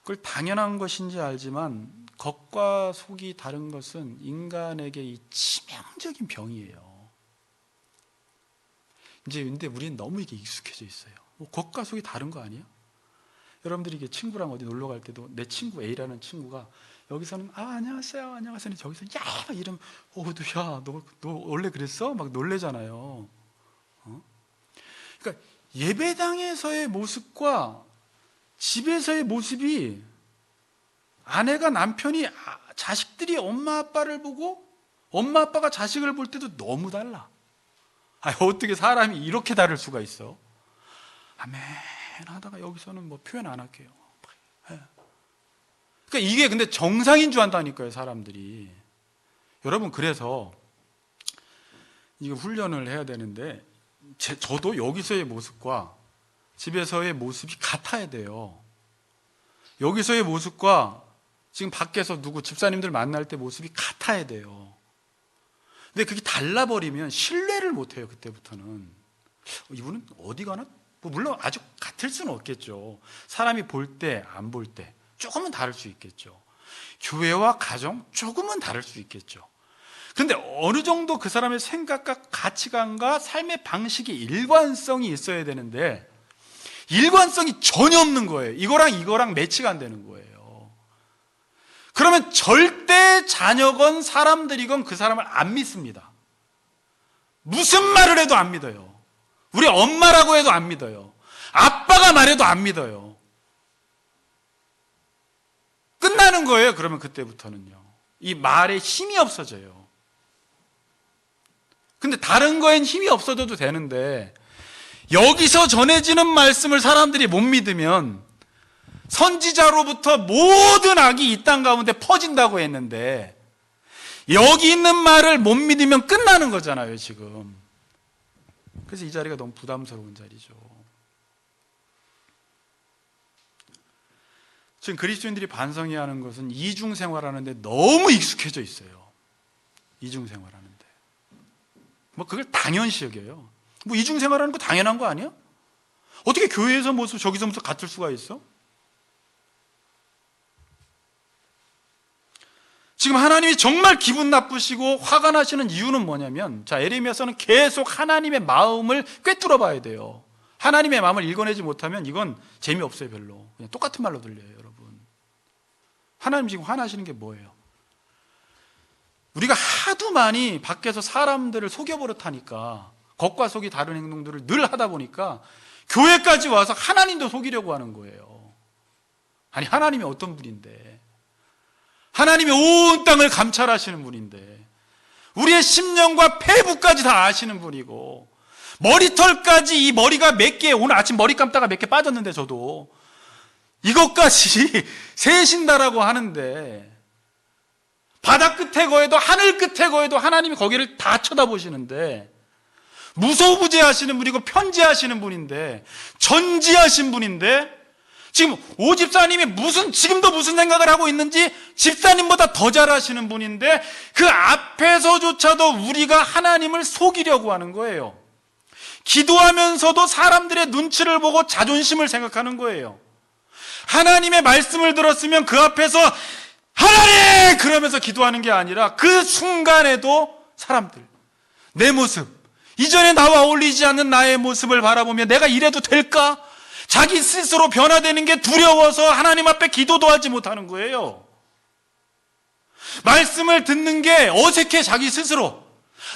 그걸 당연한 것인지 알지만 겉과 속이 다른 것은 인간에게 이 치명적인 병이에요. 근데 우리는 너무 이게 익숙해져 있어요. 겉과 속이 다른 거 아니야? 여러분들이 이게 친구랑 어디 놀러 갈 때도 내 친구 A라는 친구가 여기서는 안녕하세요 안녕하세요 저기서 야 이름 야 너 원래 그랬어? 막 놀래잖아요. 그러니까 예배당에서의 모습과 집에서의 모습이 아내가 남편이 자식들이 엄마 아빠를 보고 엄마 아빠가 자식을 볼 때도 너무 달라. 어떻게 사람이 이렇게 다를 수가 있어? 아멘 하다가 여기서는 뭐 표현 안 할게요. 그러니까 이게 근데 정상인 줄 안다니까요, 사람들이. 여러분, 그래서 이거 훈련을 해야 되는데 저도 여기서의 모습과 집에서의 모습이 같아야 돼요. 여기서의 모습과 지금 밖에서 누구 집사님들 만날 때 모습이 같아야 돼요. 근데 그게 달라버리면 신뢰를 못해요. 그때부터는 이분은 어디 가나? 물론 아주 같을 수는 없겠죠. 사람이 볼 때 안 볼 때 조금은 다를 수 있겠죠. 교회와 가정 조금은 다를 수 있겠죠. 근데 어느 정도 그 사람의 생각과 가치관과 삶의 방식이 일관성이 있어야 되는데 일관성이 전혀 없는 거예요. 이거랑 매치가 안 되는 거예요. 그러면 절대 자녀건 사람들이건 그 사람을 안 믿습니다. 무슨 말을 해도 안 믿어요. 우리 엄마라고 해도 안 믿어요. 아빠가 말해도 안 믿어요. 끝나는 거예요. 그러면 그때부터는요. 이 말에 힘이 없어져요. 근데 다른 거엔 힘이 없어져도 되는데 여기서 전해지는 말씀을 사람들이 못 믿으면 선지자로부터 모든 악이 이 땅 가운데 퍼진다고 했는데 여기 있는 말을 못 믿으면 끝나는 거잖아요, 지금. 그래서 이 자리가 너무 부담스러운 자리죠. 지금 그리스도인들이 반성해야 하는 것은 이중생활하는데 너무 익숙해져 있어요. 이중생활하는데 뭐 그걸 당연시 여겨요. 뭐 이중생활하는 거 당연한 거 아니야? 어떻게 교회에서 모습 저기서 모습 같을 수가 있어? 지금 하나님이 정말 기분 나쁘시고 화가 나시는 이유는 뭐냐면, 자, 에레미야서는 계속 하나님의 마음을 꿰뚫어 봐야 돼요. 하나님의 마음을 읽어내지 못하면 이건 재미없어요. 별로 그냥 똑같은 말로 들려요. 여러분, 하나님 지금 화나시는 게 뭐예요? 우리가 하도 많이 밖에서 사람들을 속여버릇하니까, 겉과 속이 다른 행동들을 늘 하다 보니까 교회까지 와서 하나님도 속이려고 하는 거예요. 아니, 하나님이 어떤 분인데, 하나님이 온 땅을 감찰하시는 분인데, 우리의 심령과 폐부까지 다 아시는 분이고, 머리털까지, 이 머리가 몇 개, 오늘 아침 머리 감다가 몇 개 빠졌는데 저도 이것까지 세신다라고 하는데, 바다 끝에 거해도 하늘 끝에 거해도 하나님이 거기를 다 쳐다보시는데, 무소부재하시는 분이고 편지하시는 분인데, 전지하신 분인데, 지금 오 집사님이 지금도 무슨 생각을 하고 있는지 집사님보다 더 잘 아시는 분인데, 그 앞에서조차도 우리가 하나님을 속이려고 하는 거예요. 기도하면서도 사람들의 눈치를 보고 자존심을 생각하는 거예요. 하나님의 말씀을 들었으면 그 앞에서 하나님! 그러면서 기도하는 게 아니라 그 순간에도 사람들, 내 모습, 이전에 나와 어울리지 않는 나의 모습을 바라보며 내가 이래도 될까? 자기 스스로 변화되는 게 두려워서 하나님 앞에 기도도 하지 못하는 거예요. 말씀을 듣는 게 어색해. 자기 스스로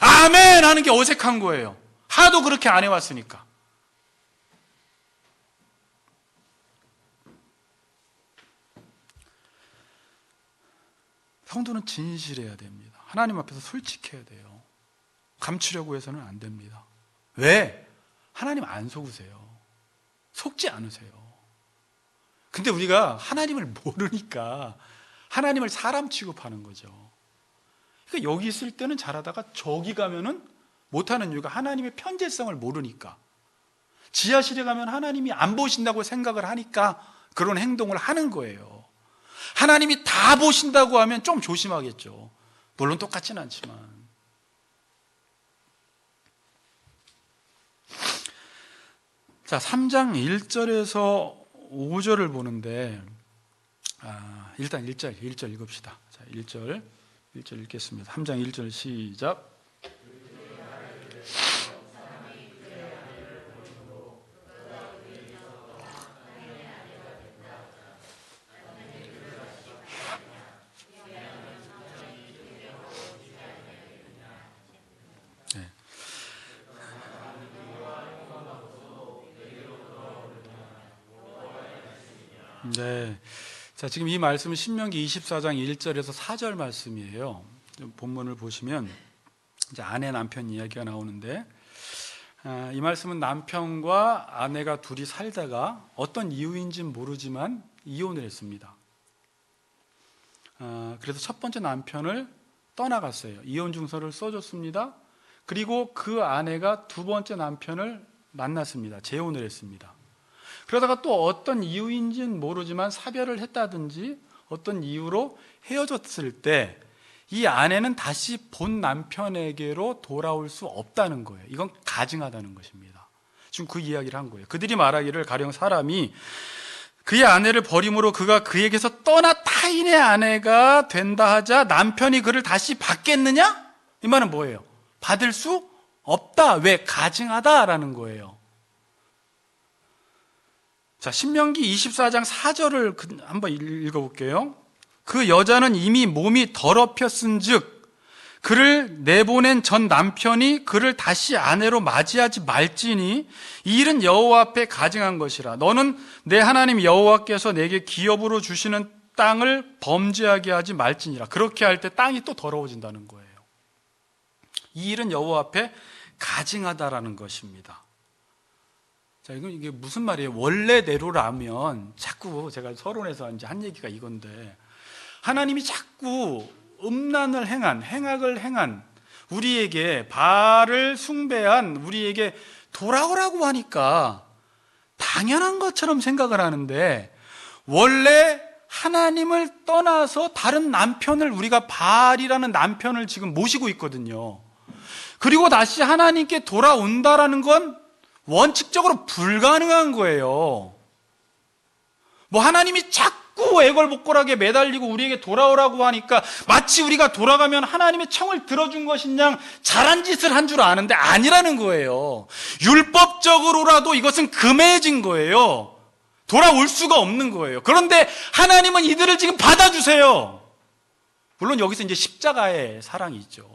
아멘 하는 게 어색한 거예요. 하도 그렇게 안 해왔으니까. 성도는 진실해야 됩니다. 하나님 앞에서 솔직해야 돼요. 감추려고 해서는 안 됩니다. 왜? 하나님 안 속으세요. 속지 않으세요. 근데 우리가 하나님을 모르니까 하나님을 사람 취급하는 거죠. 그러니까 여기 있을 때는 잘하다가 저기 가면은 못하는 이유가 하나님의 편재성을 모르니까, 지하실에 가면 하나님이 안 보신다고 생각을 하니까 그런 행동을 하는 거예요. 하나님이 다 보신다고 하면 좀 조심하겠죠. 물론 똑같지는 않지만. 자, 3장 1절에서 5절을 보는데 일단 1절 읽읍시다. 자, 1절 읽겠습니다. 3장 1절 시작. 네. 자, 지금 이 말씀은 신명기 24장 1절에서 4절 말씀이에요. 본문을 보시면 이제 아내 남편 이야기가 나오는데, 이 말씀은 남편과 아내가 둘이 살다가 어떤 이유인지는 모르지만 이혼을 했습니다. 그래서 첫 번째 남편을 떠나갔어요. 이혼 증서를 써줬습니다. 그리고 그 아내가 두 번째 남편을 만났습니다. 재혼을 했습니다. 그러다가 또 어떤 이유인지는 모르지만 사별을 했다든지 어떤 이유로 헤어졌을 때 이 아내는 다시 본 남편에게로 돌아올 수 없다는 거예요. 이건 가증하다는 것입니다. 지금 그 이야기를 한 거예요. 그들이 말하기를 가령 사람이 그의 아내를 버림으로 그가 그에게서 떠나 타인의 아내가 된다 하자 남편이 그를 다시 받겠느냐? 이 말은 뭐예요? 받을 수 없다. 왜? 가증하다라는 거예요. 자, 신명기 24장 4절을 한번 읽어볼게요. 그 여자는 이미 몸이 더럽혔은즉 그를 내보낸 전 남편이 그를 다시 아내로 맞이하지 말지니 이 일은 여호와 앞에 가증한 것이라. 너는 내 하나님 여호와께서 내게 기업으로 주시는 땅을 범죄하게 하지 말지니라. 그렇게 할 때 땅이 또 더러워진다는 거예요. 이 일은 여호와 앞에 가증하다라는 것입니다. 자, 이게 무슨 말이에요? 원래대로라면, 자꾸 제가 서론에서 이제 한 얘기가 이건데, 하나님이 자꾸 음란을 행악을 행한 우리에게, 바알을 숭배한 우리에게 돌아오라고 하니까 당연한 것처럼 생각을 하는데, 원래 하나님을 떠나서 다른 남편을, 우리가 바알이라는 남편을 지금 모시고 있거든요. 그리고 다시 하나님께 돌아온다라는 건 원칙적으로 불가능한 거예요. 뭐 하나님이 자꾸 애걸복걸하게 매달리고 우리에게 돌아오라고 하니까 마치 우리가 돌아가면 하나님의 청을 들어준 것인 양 잘한 짓을 한 줄 아는데 아니라는 거예요. 율법적으로라도 이것은 금해진 거예요. 돌아올 수가 없는 거예요. 그런데 하나님은 이들을 지금 받아주세요. 물론 여기서 이제 십자가의 사랑이 있죠.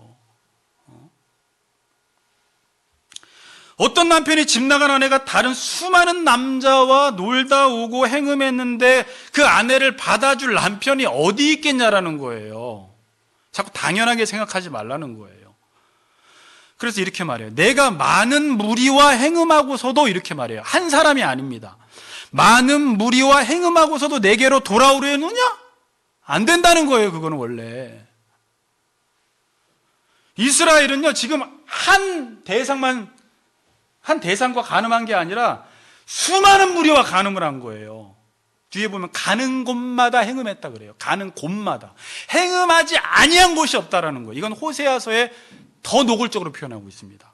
어떤 남편이 집 나간 아내가 다른 수많은 남자와 놀다 오고 행음했는데 그 아내를 받아줄 남편이 어디 있겠냐라는 거예요. 자꾸 당연하게 생각하지 말라는 거예요. 그래서 이렇게 말해요. 내가 많은 무리와 행음하고서도, 이렇게 말해요. 한 사람이 아닙니다. 많은 무리와 행음하고서도 내게로 돌아오려느냐? 안 된다는 거예요. 그거는 원래. 이스라엘은요, 지금 한 대상과 간음한 게 아니라 수많은 무리와 간음을 한 거예요. 뒤에 보면 가는 곳마다 행음했다 그래요. 가는 곳마다. 행음하지 아니한 곳이 없다라는 거예요. 이건 호세아서에 더 노골적으로 표현하고 있습니다.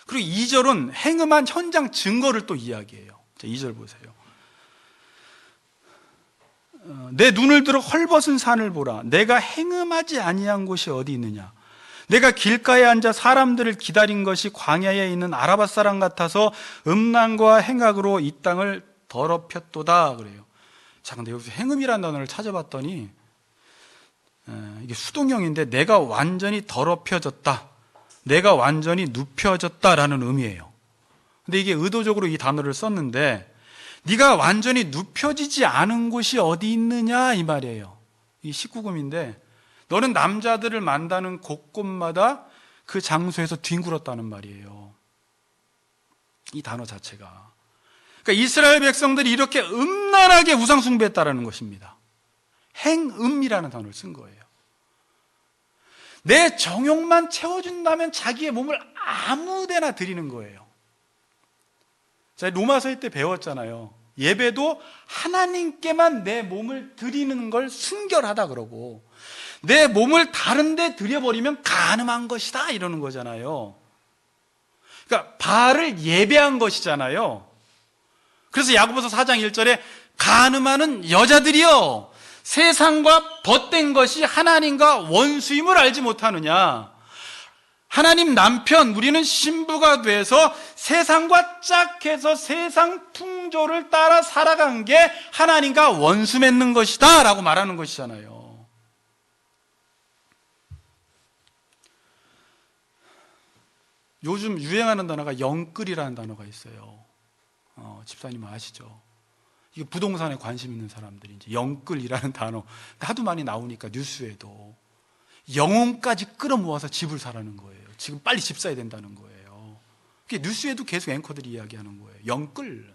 그리고 2절은 행음한 현장 증거를 또 이야기해요. 자, 2절 보세요. 내 눈을 들어 헐벗은 산을 보라. 내가 행음하지 아니한 곳이 어디 있느냐? 내가 길가에 앉아 사람들을 기다린 것이 광야에 있는 아라밧 사람 같아서 음란과 행악으로 이 땅을 더럽혔도다 그래요. 자, 근데 여기서 행음이라는 단어를 찾아봤더니 이게 수동형인데 내가 완전히 더럽혀졌다, 내가 완전히 눕혀졌다라는 의미예요. 근데 이게 의도적으로 이 단어를 썼는데 네가 완전히 눕혀지지 않은 곳이 어디 있느냐 이 말이에요. 이 19금인데 너는 남자들을 만나는 곳곳마다 그 장소에서 뒹굴었다는 말이에요. 이 단어 자체가. 그러니까 이스라엘 백성들이 이렇게 음란하게 우상 숭배했다라는 것입니다. 행음이라는 단어를 쓴 거예요. 내 정욕만 채워준다면 자기의 몸을 아무데나 드리는 거예요. 자, 로마서 때 배웠잖아요. 예배도 하나님께만 내 몸을 드리는 걸 순결하다 그러고 내 몸을 다른 데 드려버리면 간음한 것이다 이러는 거잖아요. 그러니까 바알을 예배한 것이잖아요. 그래서 야고보서 4장 1절에 간음하는 여자들이여 세상과 벗된 것이 하나님과 원수임을 알지 못하느냐. 하나님 남편, 우리는 신부가 돼서 세상과 짝해서 세상 풍조를 따라 살아간 게 하나님과 원수 맺는 것이다 라고 말하는 것이잖아요. 요즘 유행하는 단어가 영끌이라는 단어가 있어요. 집사님 아시죠? 이게 부동산에 관심 있는 사람들이 이제 영끌이라는 단어 하도 많이 나오니까 뉴스에도 영혼까지 끌어모아서 집을 사라는 거예요. 지금 빨리 집 사야 된다는 거예요. 그게 뉴스에도 계속 앵커들이 이야기하는 거예요. 영끌.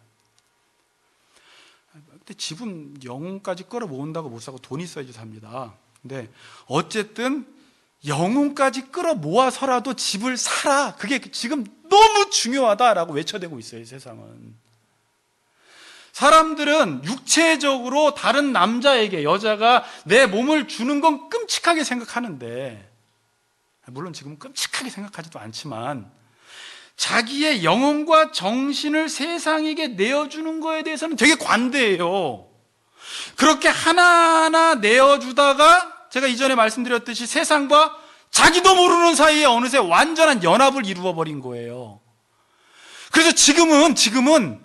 근데 집은 영혼까지 끌어모은다고 못 사고 돈 있어야지 삽니다. 근데 어쨌든 영혼까지 끌어모아서라도 집을 사라. 그게 지금 너무 중요하다라고 외쳐대고 있어요, 세상은. 사람들은 육체적으로 다른 남자에게 여자가 내 몸을 주는 건 끔찍하게 생각하는데, 물론 지금은 끔찍하게 생각하지도 않지만 자기의 영혼과 정신을 세상에게 내어주는 거에 대해서는 되게 관대해요. 그렇게 하나하나 내어주다가 제가 이전에 말씀드렸듯이 세상과 자기도 모르는 사이에 어느새 완전한 연합을 이루어버린 거예요. 그래서 지금은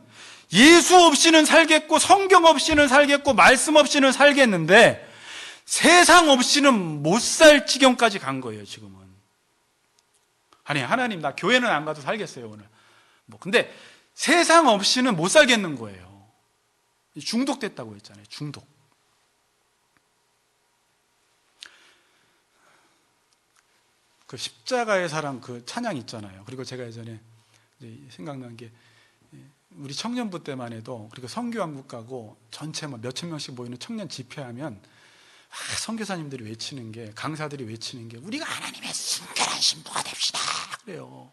예수 없이는 살겠고 성경 없이는 살겠고 말씀 없이는 살겠는데 세상 없이는 못 살 지경까지 간 거예요. 지금은. 아니, 하나님 나 교회는 안 가도 살겠어요 오늘. 근데 세상 없이는 못 살겠는 거예요. 중독됐다고 했잖아요. 중독. 그 십자가의 사랑 그 찬양 있잖아요. 그리고 제가 예전에 생각난 게 우리 청년부 때만 해도 그리고 선교한국 가고 전체 몇천 명씩 모이는 청년 집회하면 선교사님들이 외치는 게, 강사들이 외치는 게 우리가 하나님의 순결한 신부가 됩시다 그래요.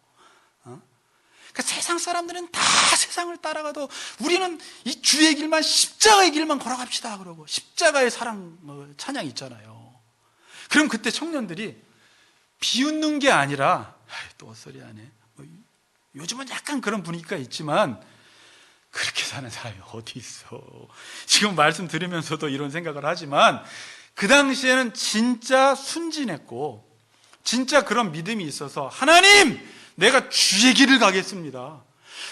그러니까 세상 사람들은 다 세상을 따라가도 우리는 이 주의 길만, 십자가의 길만 걸어갑시다 그러고 십자가의 사랑 찬양 있잖아요. 그럼 그때 청년들이 비웃는 게 아니라 또 헛소리하네. 요즘은 약간 그런 분위기가 있지만 그렇게 사는 사람이 어디 있어. 지금 말씀 들으면서도 이런 생각을 하지만 그 당시에는 진짜 순진했고 진짜 그런 믿음이 있어서 하나님, 내가 주의 길을 가겠습니다.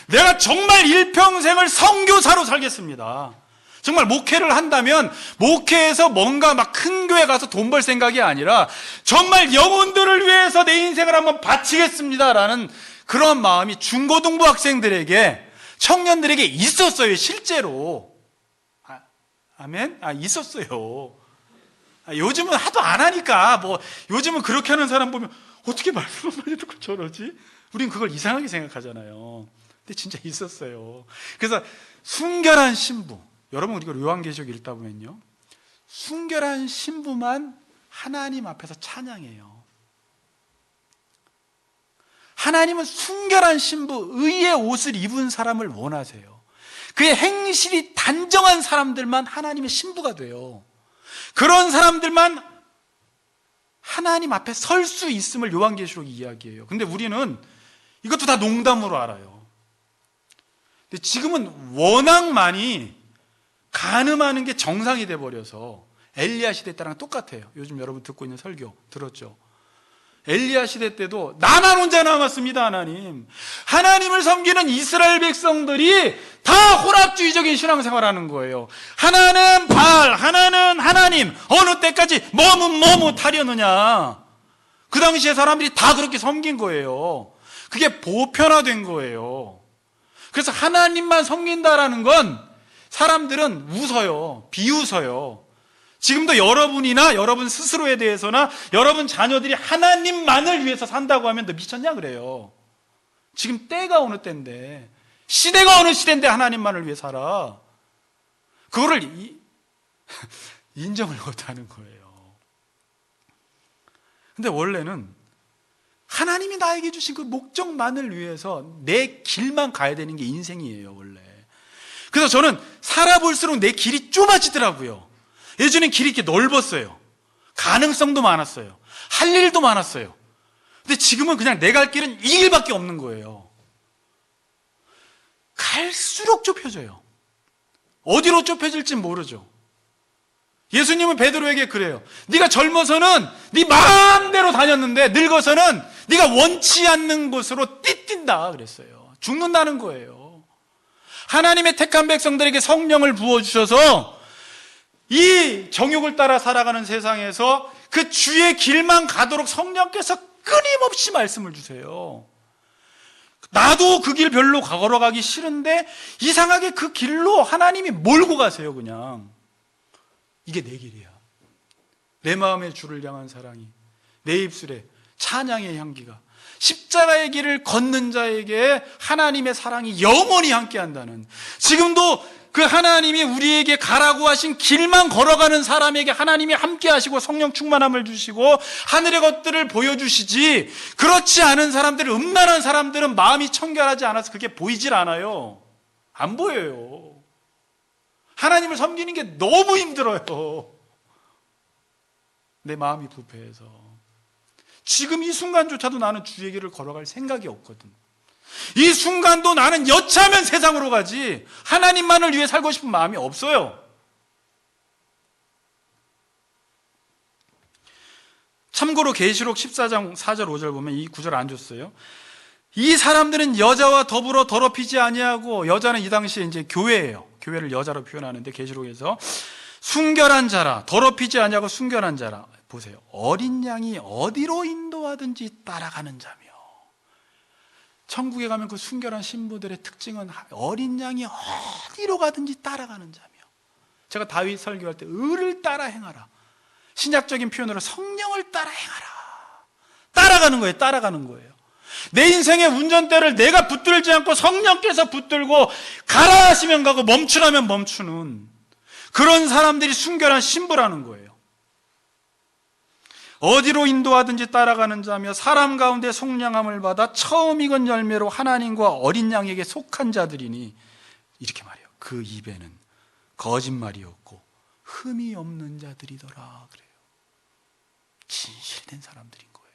내가 정말 일평생을 선교사로 살겠습니다. 정말 목회를 한다면 목회에서 뭔가 막 큰 교회 가서 돈 벌 생각이 아니라 정말 영혼들을 위해서 내 인생을 한번 바치겠습니다라는 그런 마음이 중고등부 학생들에게, 청년들에게 있었어요. 실제로. 아멘? 있었어요. 요즘은 하도 안 하니까 요즘은 그렇게 하는 사람 보면 어떻게 말씀을 많이 듣고 저러지? 우린 그걸 이상하게 생각하잖아요. 근데 진짜 있었어요. 그래서 순결한 신부, 여러분 우리가 요한계시록 읽다 보면요, 순결한 신부만 하나님 앞에서 찬양해요. 하나님은 순결한 신부, 의의 옷을 입은 사람을 원하세요. 그의 행실이 단정한 사람들만 하나님의 신부가 돼요. 그런 사람들만 하나님 앞에 설 수 있음을 요한계시록이 이야기해요. 근데 우리는 이것도 다 농담으로 알아요. 근데 지금은 워낙 많이 간음하는 게 정상이 돼버려서 엘리야 시대 때랑 똑같아요. 요즘 여러분 듣고 있는 설교 들었죠? 엘리야 시대 때도 나만 혼자 남았습니다. 하나님을 섬기는 이스라엘 백성들이 다 혼합주의적인 신앙생활하는 거예요. 하나는 바알, 하나는 하나님, 어느 때까지 머뭇하려느냐. 그 당시에 사람들이 다 그렇게 섬긴 거예요. 그게 보편화된 거예요. 그래서 하나님만 섬긴다라는 건 사람들은 웃어요. 비웃어요. 지금도 여러분이나 여러분 스스로에 대해서나 여러분 자녀들이 하나님만을 위해서 산다고 하면 너 미쳤냐 그래요. 지금 때가 어느 때인데, 시대가 어느 시대인데 하나님만을 위해 살아. 그거를 인정을 못하는 거예요. 근데 원래는 하나님이 나에게 주신 그 목적만을 위해서 내 길만 가야 되는 게 인생이에요, 원래. 그래서 저는 살아볼수록 내 길이 좁아지더라고요. 예전엔 길이 이렇게 넓었어요. 가능성도 많았어요. 할 일도 많았어요. 근데 지금은 그냥 내가 갈 길은 이 길밖에 없는 거예요. 갈수록 좁혀져요. 어디로 좁혀질지 모르죠. 예수님은 베드로에게 그래요. 네가 젊어서는 네 마음대로 다녔는데 늙어서는 네가 원치 않는 곳으로 띠뛴다 그랬어요. 죽는다는 거예요. 하나님의 택한 백성들에게 성령을 부어주셔서 이 정욕을 따라 살아가는 세상에서 그 주의 길만 가도록 성령께서 끊임없이 말씀을 주세요. 나도 그 길 별로 걸어가기 싫은데 이상하게 그 길로 하나님이 몰고 가세요. 그냥 이게 내 길이야. 내 마음의 주를 향한 사랑이, 내 입술에 찬양의 향기가, 십자가의 길을 걷는 자에게 하나님의 사랑이 영원히 함께한다는, 지금도 그 하나님이 우리에게 가라고 하신 길만 걸어가는 사람에게 하나님이 함께 하시고 성령 충만함을 주시고 하늘의 것들을 보여주시지, 그렇지 않은 사람들, 음란한 사람들은 마음이 청결하지 않아서 그게 보이질 않아요. 안 보여요. 하나님을 섬기는 게 너무 힘들어요. 내 마음이 부패해서. 지금 이 순간조차도 나는 주의 길을 걸어갈 생각이 없거든. 이 순간도 나는 여차하면 세상으로 가지 하나님만을 위해 살고 싶은 마음이 없어요. 참고로 계시록 14장 4절 5절 보면 이 구절 안 줬어요. 이 사람들은 여자와 더불어 더럽히지 아니하고, 여자는 이 당시에 이제 교회예요. 교회를 여자로 표현하는데 계시록에서 순결한 자라, 더럽히지 아니하고 순결한 자라. 보세요. 어린 양이 어디로 인도하든지 따라가는 자며. 천국에 가면 그 순결한 신부들의 특징은 어린 양이 어디로 가든지 따라가는 자며. 제가 다윗 설교할 때 의를 따라 행하라, 신약적인 표현으로 성령을 따라 행하라. 따라가는 거예요. 따라가는 거예요. 내 인생의 운전대를 내가 붙들지 않고 성령께서 붙들고 가라 하시면 가고 멈추라면 멈추는 그런 사람들이 순결한 신부라는 거예요. 어디로 인도하든지 따라가는 자며 사람 가운데 속량함을 받아 처음 익은 열매로 하나님과 어린 양에게 속한 자들이니, 이렇게 말해요. 그 입에는 거짓말이 없고 흠이 없는 자들이더라 그래요. 진실된 사람들인 거예요.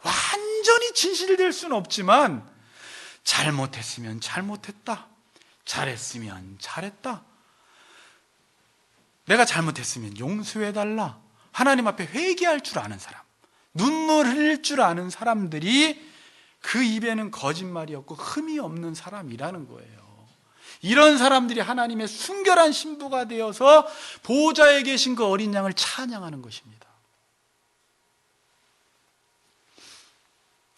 완전히 진실될 수는 없지만 잘못했으면 잘못했다, 잘했으면 잘했다, 내가 잘못했으면 용서해달라, 하나님 앞에 회개할 줄 아는 사람, 눈물 흘릴 줄 아는 사람들이 그 입에는 거짓말이 없고 흠이 없는 사람이라는 거예요. 이런 사람들이 하나님의 순결한 신부가 되어서 보좌에 계신 그 어린 양을 찬양하는 것입니다.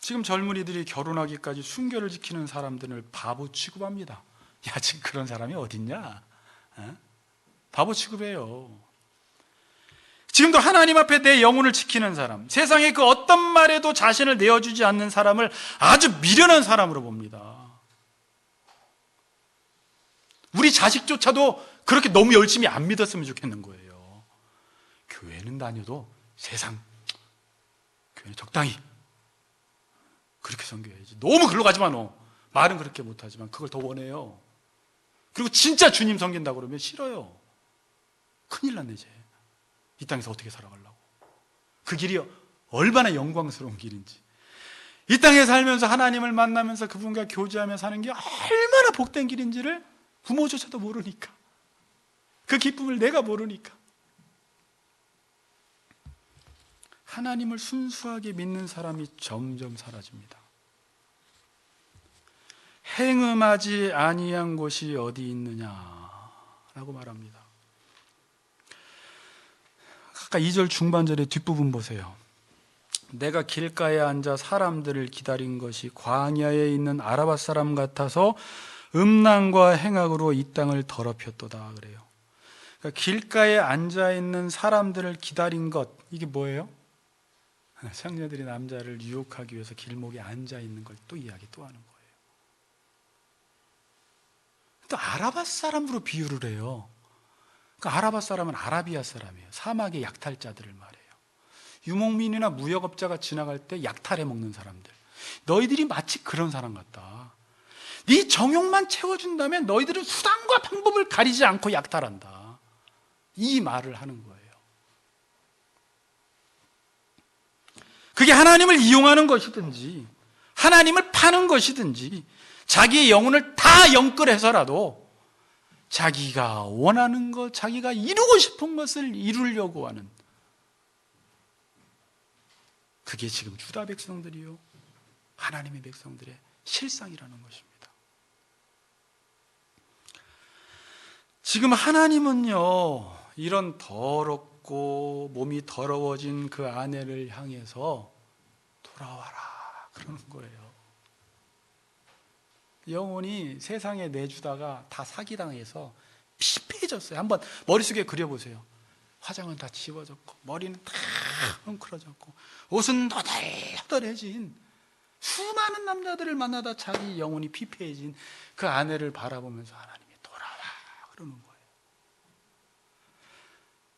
지금 젊은이들이 결혼하기까지 순결을 지키는 사람들을 바보 취급합니다. 야, 지금 그런 사람이 어딨냐? 바보 취급해요. 지금도 하나님 앞에 내 영혼을 지키는 사람, 세상에 그 어떤 말에도 자신을 내어주지 않는 사람을 아주 미련한 사람으로 봅니다. 우리 자식조차도 그렇게 너무 열심히 안 믿었으면 좋겠는 거예요. 교회는 다녀도 세상, 교회는 적당히 그렇게 섬겨야지. 너무 글로 가지 마, 너. 말은 그렇게 못하지만 그걸 더 원해요. 그리고 진짜 주님 섬긴다고 그러면 싫어요. 큰일 났네, 이제. 이 땅에서 어떻게 살아가려고. 그 길이 얼마나 영광스러운 길인지, 이 땅에 살면서 하나님을 만나면서 그분과 교제하며 사는 게 얼마나 복된 길인지를 부모조차도 모르니까, 그 기쁨을 내가 모르니까. 하나님을 순수하게 믿는 사람이 점점 사라집니다. 행음하지 아니한 곳이 어디 있느냐라고 말합니다. 아까 2절 중반절의 뒷부분 보세요. 내가 길가에 앉아 사람들을 기다린 것이 광야에 있는 아라밧 사람 같아서 음란과 행악으로 이 땅을 더럽혔도다 그래요. 그러니까 길가에 앉아 있는 사람들을 기다린 것, 이게 뭐예요? 청년들이 남자를 유혹하기 위해서 길목에 앉아 있는 걸 또 이야기 또 하는 거예요. 또 아라밧 사람으로 비유를 해요. 그러니까 아라밧 사람은 아라비아 사람이에요. 사막의 약탈자들을 말해요. 유목민이나 무역업자가 지나갈 때 약탈해 먹는 사람들. 너희들이 마치 그런 사람 같다. 네 정욕만 채워준다면 너희들은 수단과 방법을 가리지 않고 약탈한다. 이 말을 하는 거예요. 그게 하나님을 이용하는 것이든지 하나님을 파는 것이든지 자기의 영혼을 다 영끌해서라도 자기가 원하는 것, 자기가 이루고 싶은 것을 이루려고 하는, 그게 지금 유다 백성들이요, 하나님의 백성들의 실상이라는 것입니다. 지금 하나님은요, 이런 더럽고 몸이 더러워진 그 아내를 향해서 돌아와라 그러는 거예요. 영혼이 세상에 내주다가 다 사기당해서 피폐해졌어요. 한번 머릿속에 그려보세요. 화장은 다 지워졌고, 머리는 다 헝클어졌고, 옷은 너덜너덜해진, 수많은 남자들을 만나다 자기 영혼이 피폐해진 그 아내를 바라보면서 하나님이 돌아와 그러는 거예요.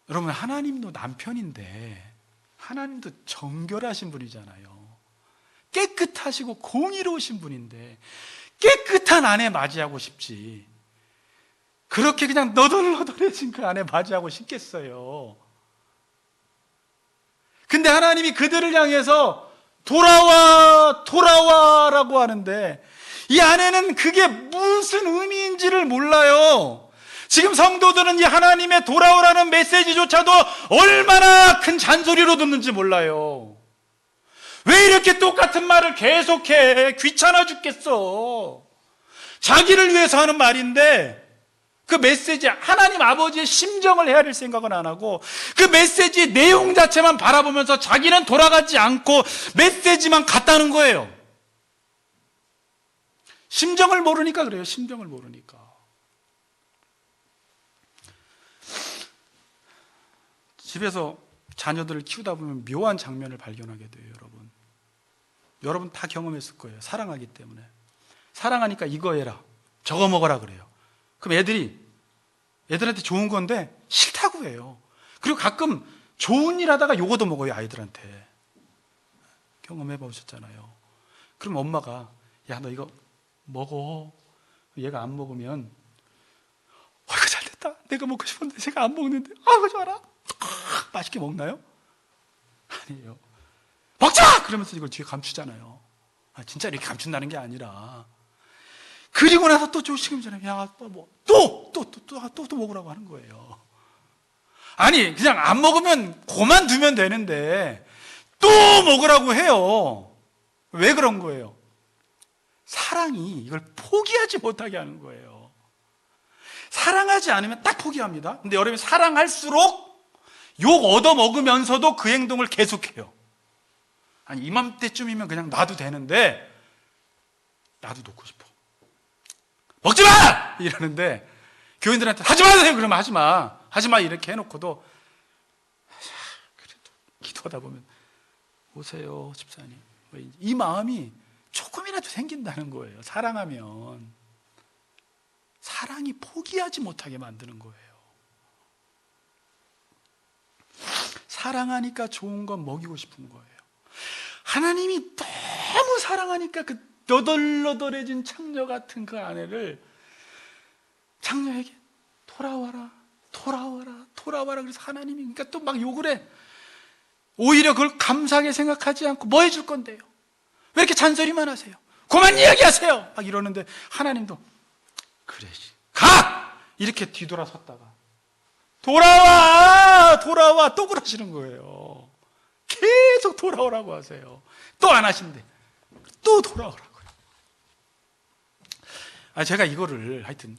여러분, 하나님도 남편인데 하나님도 정결하신 분이잖아요. 깨끗하시고 공의로우신 분인데 깨끗한 아내 맞이하고 싶지, 그렇게 그냥 너덜너덜해진 그 아내 맞이하고 싶겠어요. 근데 하나님이 그들을 향해서 돌아와 돌아와라고 하는데, 이 아내는 그게 무슨 의미인지를 몰라요. 지금 성도들은 이 하나님의 돌아오라는 메시지조차도 얼마나 큰 잔소리로 듣는지 몰라요. 왜 이렇게 똑같은 말을 계속해? 귀찮아 죽겠어. 자기를 위해서 하는 말인데 그 메시지, 하나님 아버지의 심정을 헤아릴 생각은 안 하고 그 메시지 내용 자체만 바라보면서 자기는 돌아가지 않고 메시지만 갖다는 거예요. 심정을 모르니까 그래요. 심정을 모르니까. 집에서 자녀들을 키우다 보면 묘한 장면을 발견하게 돼요. 여러분 다 경험했을 거예요. 사랑하기 때문에. 사랑하니까 이거 해라, 저거 먹어라 그래요. 그럼 애들한테 좋은 건데 싫다고 해요. 그리고 가끔 좋은 일 하다가 요거도 먹어요, 아이들한테. 경험해 보셨잖아요. 그럼 엄마가, 야, 너 이거 먹어. 얘가 안 먹으면, 이거 잘 됐다, 내가 먹고 싶은데 제가 안 먹는데, 그거 좋아라. 맛있게 먹나요? 아니에요. 먹자! 그러면서 이걸 뒤에 감추잖아요. 진짜 이렇게 감춘다는 게 아니라, 그리고 나서 또 조금 전에, 야, 또 먹으라고 하는 거예요. 아니, 그냥 안 먹으면 그만두면 되는데, 또 먹으라고 해요. 왜 그런 거예요? 사랑이 이걸 포기하지 못하게 하는 거예요. 사랑하지 않으면 딱 포기합니다. 근데 여러분이 사랑할수록 욕 얻어먹으면서도 그 행동을 계속해요. 아니, 이맘때쯤이면 그냥 놔도 되는데, 나도 놓고 싶어. 먹지 마! 이러는데, 교인들한테 하지 마세요! 그러면 하지 마. 하지 마. 이렇게 해놓고도, 그래도 기도하다 보면, 오세요, 집사님. 이 마음이 조금이라도 생긴다는 거예요. 사랑하면. 사랑이 포기하지 못하게 만드는 거예요. 사랑하니까 좋은 건 먹이고 싶은 거예요. 하나님이 너무 사랑하니까 그 너덜너덜해진 창녀 같은 그 아내를 창녀에게 돌아와라, 돌아와라, 돌아와라. 그래서 하나님이 그러니까 또 막 욕을 해. 오히려 그걸 감사하게 생각하지 않고 뭐 해줄 건데요? 왜 이렇게 잔소리만 하세요? 그만 이야기하세요! 막 이러는데 하나님도 그래, 가! 이렇게 뒤돌아섰다가 돌아와! 돌아와! 또 그러시는 거예요. 계속 돌아오라고 하세요. 또 안 하신대. 또 돌아오라고요. 제가 이거를 하여튼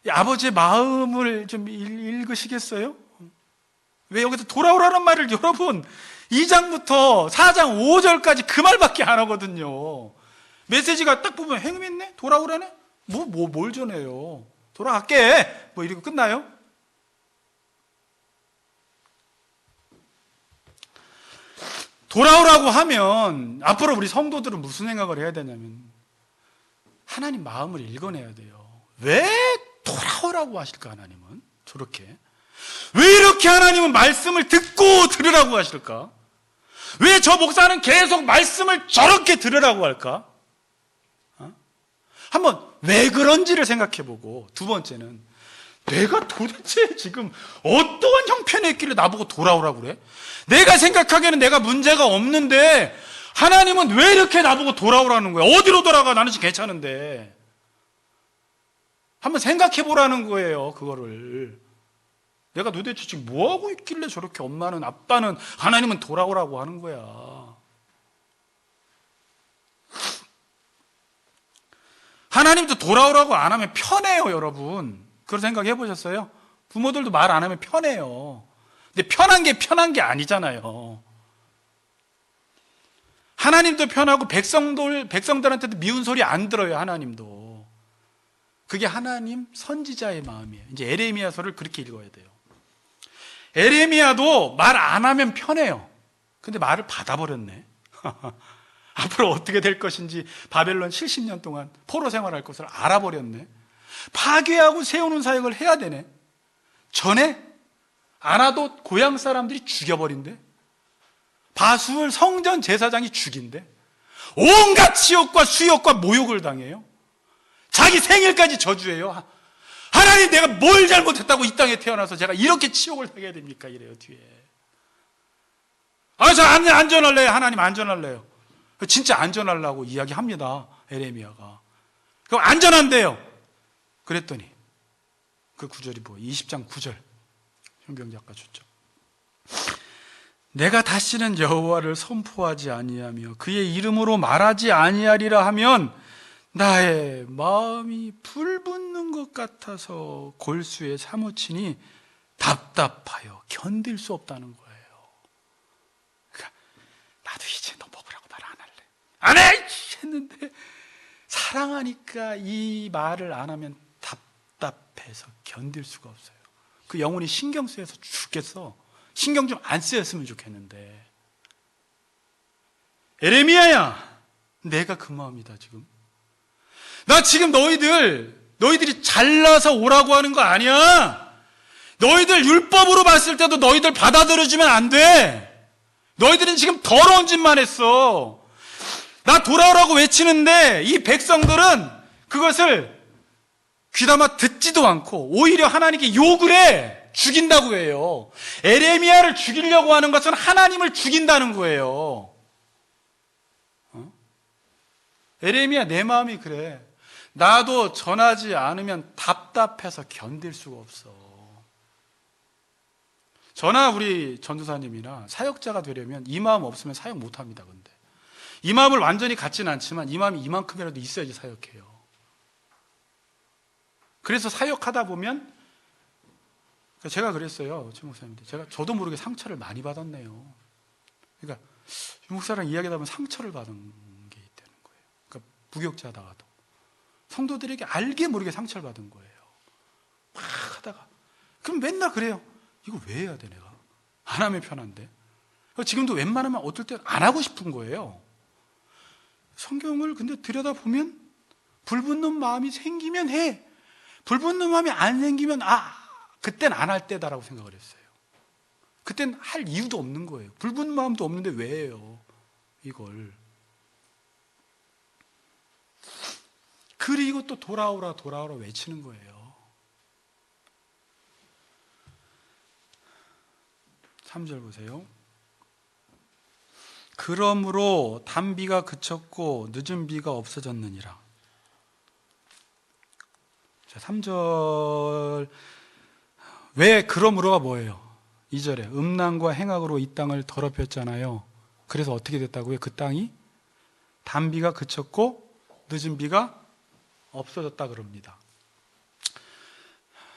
아버지의 마음을 좀 읽으시겠어요? 왜 여기서 돌아오라는 말을 여러분 2장부터 4장 5절까지 그 말밖에 안 하거든요. 메시지가 딱 보면 행음했네? 돌아오라네? 뭘 전해요? 돌아갈게! 뭐 이러고 끝나요? 돌아오라고 하면 앞으로 우리 성도들은 무슨 생각을 해야 되냐면 하나님 마음을 읽어내야 돼요. 왜 돌아오라고 하실까 하나님은? 저렇게 왜 이렇게 하나님은 말씀을 듣고 들으라고 하실까? 왜 저 목사는 계속 말씀을 저렇게 들으라고 할까? 한번 왜 그런지를 생각해보고, 두 번째는 내가 도대체 지금 어떠한 형편에 있길래 나보고 돌아오라고 그래? 내가 생각하기에는 내가 문제가 없는데 하나님은 왜 이렇게 나보고 돌아오라는 거야? 어디로 돌아가? 나는 지금 괜찮은데. 한번 생각해 보라는 거예요. 그거를. 내가 도대체 지금 뭐하고 있길래 저렇게 엄마는, 아빠는, 하나님은 돌아오라고 하는 거야. 하나님도 돌아오라고 안 하면 편해요, 여러분. 그런 생각 해보셨어요? 부모들도 말 안 하면 편해요. 근데 편한 게 아니잖아요. 하나님도 편하고 백성들한테도 미운 소리 안 들어요, 하나님도. 그게 하나님 선지자의 마음이에요. 이제 에레미야서를 그렇게 읽어야 돼요. 에레미야도 말 안 하면 편해요. 근데 말을 받아버렸네. 앞으로 어떻게 될 것인지 바벨론 70년 동안 포로 생활할 것을 알아버렸네. 파괴하고 세우는 사역을 해야 되네. 전에 아나도 고향 사람들이 죽여버린대. 바수을 성전 제사장이 죽인대. 온갖 치욕과 수욕과 모욕을 당해요. 자기 생일까지 저주해요. 하나님, 내가 뭘 잘못했다고 이 땅에 태어나서 제가 이렇게 치욕을 당해야 됩니까? 이래요, 뒤에. 저 안전할래요. 하나님 안전할래요. 진짜 안전하려고 이야기합니다, 에레미야가. 그럼 안전한데요. 그랬더니 그 구절이 뭐예요? 20장 9절. 현경작가 줬죠. 내가 다시는 여호와를 선포하지 아니하며 그의 이름으로 말하지 아니하리라 하면 나의 마음이 불붙는 것 같아서 골수에 사무치니 답답하여 견딜 수 없다는 거예요. 그러니까 나도 이제 너 먹으라고 말 안 할래. 안 해! 했는데 사랑하니까 이 말을 안 하면 답답해서 견딜 수가 없어요. 그 영혼이 신경 쓰여서 죽겠어. 신경 좀 안 쓰였으면 좋겠는데. 에레미야야, 내가 그 마음이다 지금. 나 지금 너희들이 잘나서 오라고 하는 거 아니야. 너희들 율법으로 봤을 때도 너희들 받아들여주면 안 돼. 너희들은 지금 더러운 짓만 했어. 나 돌아오라고 외치는데 이 백성들은 그것을 귀담아 듣지도 않고 오히려 하나님께 욕을 해. 죽인다고 해요. 에레미야를 죽이려고 하는 것은 하나님을 죽인다는 거예요. 에레미야, 내 마음이 그래. 나도 전하지 않으면 답답해서 견딜 수가 없어. 저나 우리 전도사님이나 사역자가 되려면 이 마음 없으면 사역 못합니다. 근데 이 마음을 완전히 갖지는 않지만 이 마음이 이만큼이라도 있어야지 사역해요. 그래서 사역하다 보면 제가 그랬어요, 최 목사님한테. 저도 모르게 상처를 많이 받았네요. 그러니까 유 목사랑 이야기하다 보면 상처를 받은 게 있다는 거예요. 그러니까 부격자다가도 성도들에게 알게 모르게 상처를 받은 거예요. 막 하다가 그럼 맨날 그래요. 이거 왜 해야 돼 내가? 안 하면 편한데. 지금도 웬만하면 어떨 땐 안 하고 싶은 거예요. 성경을 근데 들여다보면 불붙는 마음이 생기면 해. 불붙는 마음이 안 생기면 그땐 안 할 때다라고 생각을 했어요. 그땐 할 이유도 없는 거예요. 불붙는 마음도 없는데 왜 해요 이걸. 그리고 또 돌아오라 외치는 거예요. 3절 보세요. 그러므로 단비가 그쳤고 늦은 비가 없어졌느니라. 자, 3절 왜 그러므로가 뭐예요? 2절에 음란과 행악으로 이 땅을 더럽혔잖아요. 그래서 어떻게 됐다고요? 그 땅이 단비가 그쳤고 늦은 비가 없어졌다 그럽니다.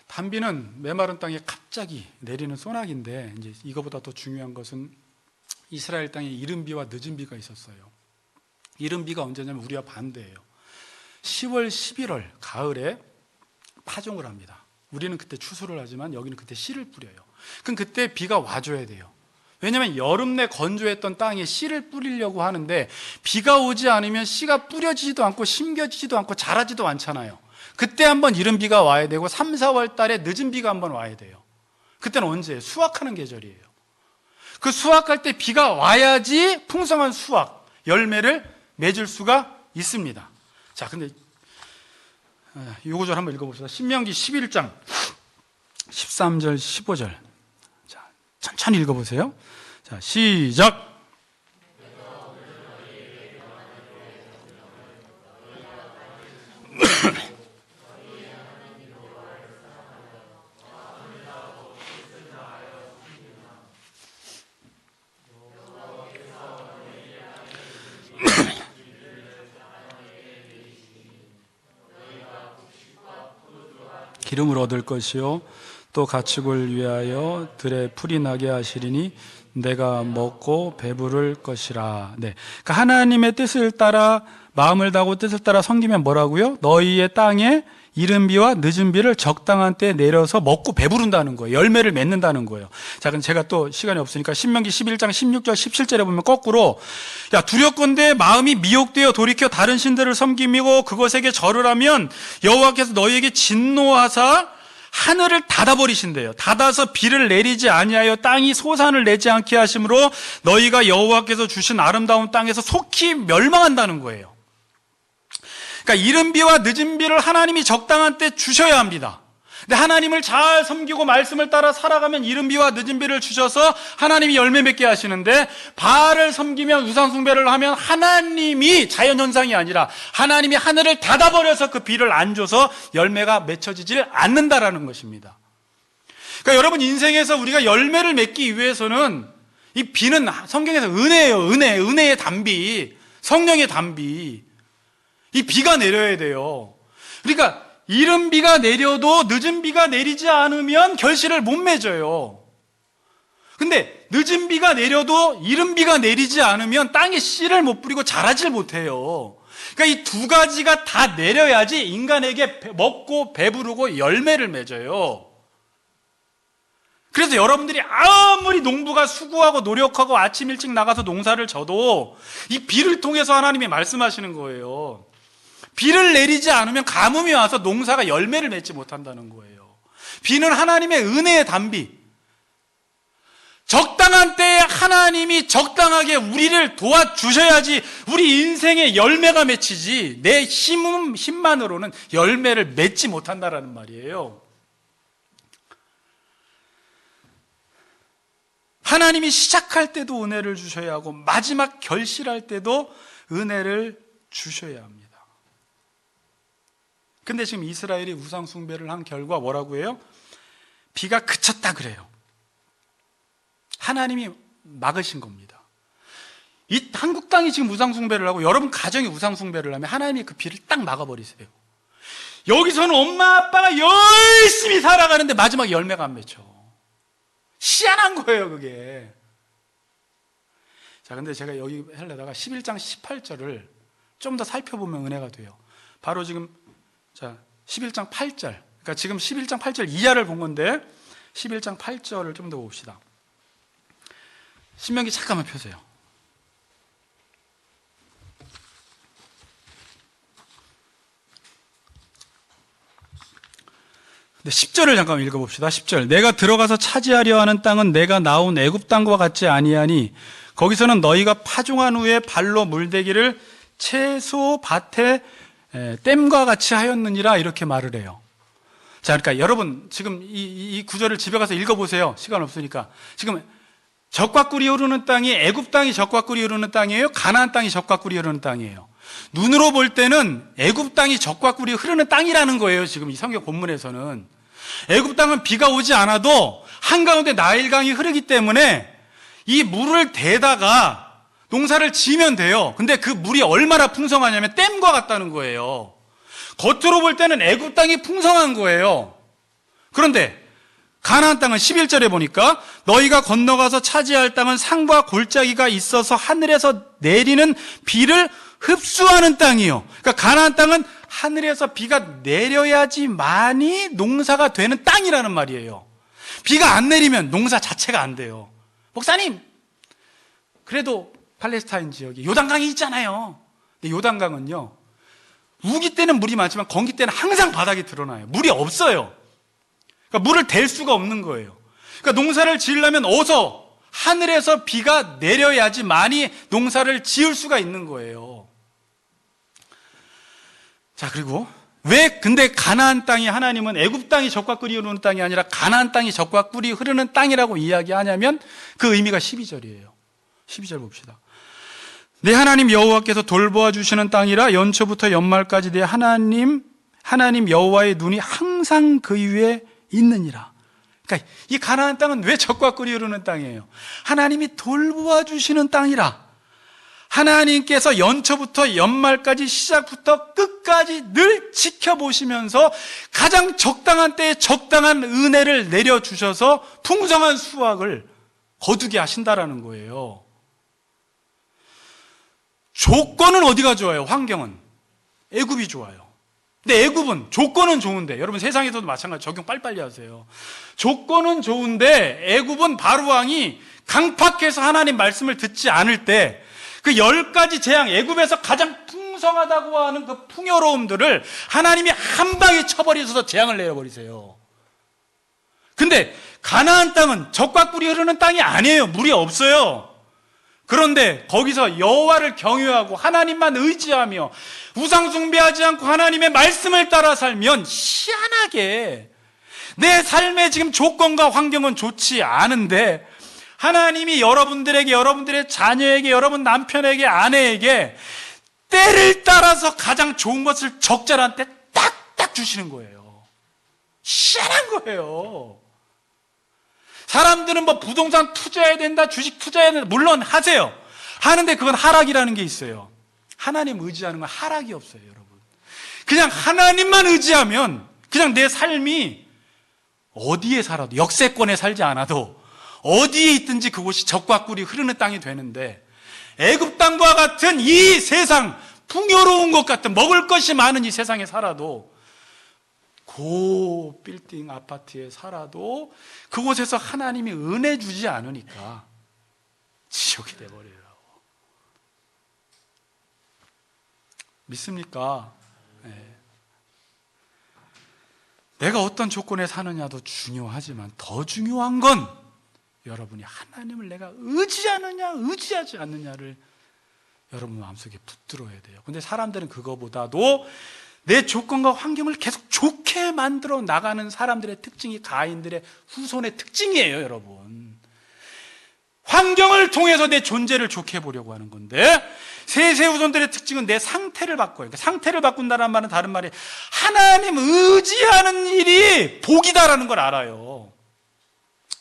단비는 메마른 땅에 갑자기 내리는 소나기인데 이제 이거보다 더 중요한 것은 이스라엘 땅에 이른 비와 늦은 비가 있었어요. 이른 비가 언제냐면 우리와 반대예요. 10월, 11월 가을에 파종을 합니다. 우리는 그때 추수를 하지만 여기는 그때 씨를 뿌려요. 그럼 그때 비가 와줘야 돼요. 왜냐하면 여름 내 건조했던 땅에 씨를 뿌리려고 하는데 비가 오지 않으면 씨가 뿌려지지도 않고 심겨지지도 않고 자라지도 않잖아요. 그때 한번 이른 비가 와야 되고 3, 4월 달에 늦은 비가 한번 와야 돼요. 그때는 언제예요? 수확하는 계절이에요. 그 수확할 때 비가 와야지 풍성한 수확, 열매를 맺을 수가 있습니다. 자, 근데 이 구절 한번 읽어봅시다. 신명기 11장 13절 15절. 자, 천천히 읽어보세요. 자, 시작. 기름을 얻을 것이요 또 가축을 위하여 들에 풀이 나게 하시리니 내가 먹고 배부를 것이라. 네. 그러니까 하나님의 뜻을 따라 마음을 다하고 뜻을 따라 섬기면 뭐라고요? 너희의 땅에 이른 비와 늦은 비를 적당한 때에 내려서 먹고 배부른다는 거예요. 열매를 맺는다는 거예요. 자, 그럼 제가 또 시간이 없으니까 신명기 11장 16절 17절에 보면 거꾸로 야 두렵건대 마음이 미혹되어 돌이켜 다른 신들을 섬기고 그것에게 절을 하면 여호와께서 너희에게 진노하사 하늘을 닫아버리신대요. 닫아서 비를 내리지 아니하여 땅이 소산을 내지 않게 하심으로 너희가 여호와께서 주신 아름다운 땅에서 속히 멸망한다는 거예요. 그러니까 이른 비와 늦은 비를 하나님이 적당한 때 주셔야 합니다. 근데 하나님을 잘 섬기고 말씀을 따라 살아가면 이른 비와 늦은 비를 주셔서 하나님이 열매 맺게 하시는데, 바알을 섬기면 우상 숭배를 하면 하나님이 자연현상이 아니라 하나님이 하늘을 닫아버려서 그 비를 안 줘서 열매가 맺혀지질 않는다라는 것입니다. 그러니까 여러분 인생에서 우리가 열매를 맺기 위해서는 이 비는 성경에서 은혜예요. 은혜의 단비, 성령의 단비. 이 비가 내려야 돼요. 그러니까 이른 비가 내려도 늦은 비가 내리지 않으면 결실을 못 맺어요. 근데 늦은 비가 내려도 이른 비가 내리지 않으면 땅에 씨를 못 뿌리고 자라질 못해요. 그러니까 이 두 가지가 다 내려야지 인간에게 먹고 배부르고 열매를 맺어요. 그래서 여러분들이 아무리 농부가 수고하고 노력하고 아침 일찍 나가서 농사를 져도 이 비를 통해서 하나님이 말씀하시는 거예요. 비를 내리지 않으면 가뭄이 와서 농사가 열매를 맺지 못한다는 거예요. 비는 하나님의 은혜의 단비. 적당한 때에 하나님이 적당하게 우리를 도와주셔야지 우리 인생에 열매가 맺히지 내 힘만으로는 열매를 맺지 못한다라는 말이에요. 하나님이 시작할 때도 은혜를 주셔야 하고 마지막 결실할 때도 은혜를 주셔야 합니다. 근데 지금 이스라엘이 우상 숭배를 한 결과 뭐라고 해요? 비가 그쳤다 그래요. 하나님이 막으신 겁니다. 이 한국 땅이 지금 우상 숭배를 하고 여러분 가정이 우상 숭배를 하면 하나님이 그 비를 딱 막아버리세요. 여기서는 엄마 아빠가 열심히 살아가는데 마지막에 열매가 안 맺혀. 희한한 거예요, 그게. 자, 근데 제가 여기 하려다가 11장 18절을 좀 더 살펴보면 은혜가 돼요. 바로 지금 자, 11장 8절. 그러니까 지금 11장 8절 이하를 본 건데 11장 8절을 좀 더 봅시다. 신명기 잠깐만 펴세요. 근데 10절을 잠깐 읽어봅시다. 10절. 내가 들어가서 차지하려 하는 땅은 내가 나온 애굽 땅과 같지 아니하니 거기서는 너희가 파종한 후에 발로 물대기를 채소 밭에 댐과 같이 하였느니라 이렇게 말을 해요. 자, 그러니까 여러분 지금 이 구절을 집에 가서 읽어보세요. 시간 없으니까. 지금 젖과 꿀이 흐르는 땅이 애굽 땅이 젖과 꿀이 흐르는 땅이에요? 가나안 땅이 젖과 꿀이 흐르는 땅이에요? 눈으로 볼 때는 애굽 땅이 젖과 꿀이 흐르는 땅이라는 거예요. 지금 이 성경 본문에서는 애굽 땅은 비가 오지 않아도 한가운데 나일강이 흐르기 때문에 이 물을 대다가 농사를 지으면 돼요. 근데 그 물이 얼마나 풍성하냐면 댐과 같다는 거예요. 겉으로 볼 때는 애굽 땅이 풍성한 거예요. 그런데 가나안 땅은 11절에 보니까 너희가 건너가서 차지할 땅은 산과 골짜기가 있어서 하늘에서 내리는 비를 흡수하는 땅이요. 그러니까 가나안 땅은 하늘에서 비가 내려야지만이 농사가 되는 땅이라는 말이에요. 비가 안 내리면 농사 자체가 안 돼요. 목사님, 그래도 팔레스타인 지역에 요단강이 있잖아요. 근데 요단강은요, 우기 때는 물이 많지만 건기 때는 항상 바닥이 드러나요. 물이 없어요. 그러니까 물을 댈 수가 없는 거예요. 그러니까 농사를 지으려면 어서 하늘에서 비가 내려야지만이 농사를 지을 수가 있는 거예요. 자, 그리고 왜 근데 가나안 땅이 하나님은 애굽 땅이 젖과 꿀이 흐르는 땅이 아니라 가나안 땅이 젖과 꿀이 흐르는 땅이라고 이야기하냐면 그 의미가 12절이에요. 12절 봅시다. 내 하나님 여호와께서 돌보아 주시는 땅이라 연초부터 연말까지 내 하나님 여호와의 눈이 항상 그 위에 있느니라. 그러니까 이 가나안 땅은 왜 젖과 꿀이 흐르는 땅이에요? 하나님이 돌보아 주시는 땅이라. 하나님께서 연초부터 연말까지 시작부터 끝까지 늘 지켜보시면서 가장 적당한 때에 적당한 은혜를 내려주셔서 풍성한 수확을 거두게 하신다라는 거예요. 조건은 어디가 좋아요? 환경은 애굽이 좋아요. 근데 애굽은 조건은 좋은데, 여러분 세상에서도 마찬가지, 적용 빨리빨리 하세요. 조건은 좋은데 애굽은 바로왕이 강팍해서 하나님 말씀을 듣지 않을 때 그 10가지 재앙, 애굽에서 가장 풍성하다고 하는 그 풍요로움들을 하나님이 한 방에 쳐버리셔서 재앙을 내려버리세요. 근데 가나안 땅은 적과 꿀이 흐르는 땅이 아니에요. 물이 없어요. 그런데 거기서 여호와를 경외하고 하나님만 의지하며 우상 숭배하지 않고 하나님의 말씀을 따라 살면 희한하게 내 삶의 지금 조건과 환경은 좋지 않은데 하나님이 여러분들에게, 여러분들의 자녀에게, 여러분 남편에게, 아내에게 때를 따라서 가장 좋은 것을 적절한 때 딱딱 주시는 거예요. 희한한 거예요. 사람들은 뭐 부동산 투자해야 된다, 주식 투자해야 된다, 물론 하세요. 하는데 그건 하락이라는 게 있어요. 하나님 의지하는 건 하락이 없어요, 여러분. 그냥 하나님만 의지하면 그냥 내 삶이 어디에 살아도, 역세권에 살지 않아도 어디에 있든지 그곳이 적과 꿀이 흐르는 땅이 되는데, 애굽 땅과 같은 이 세상, 풍요로운 것 같은 먹을 것이 많은 이 세상에 살아도, 고 빌딩 아파트에 살아도 그곳에서 하나님이 은혜 주지 않으니까 지옥이 돼버려요. 믿습니까? 네. 내가 어떤 조건에 사느냐도 중요하지만 더 중요한 건 여러분이 하나님을 내가 의지하느냐 의지하지 않느냐를 여러분 마음속에 붙들어야 돼요. 근데 사람들은 그거보다도 내 조건과 환경을 계속 좋게 만들어 나가는 사람들의 특징이 가인들의 후손의 특징이에요, 여러분. 환경을 통해서 내 존재를 좋게 보려고 하는 건데, 셋의 후손들의 특징은 내 상태를 바꿔요. 그러니까 상태를 바꾼다는 말은 다른 말이 하나님 의지하는 일이 복이다라는 걸 알아요.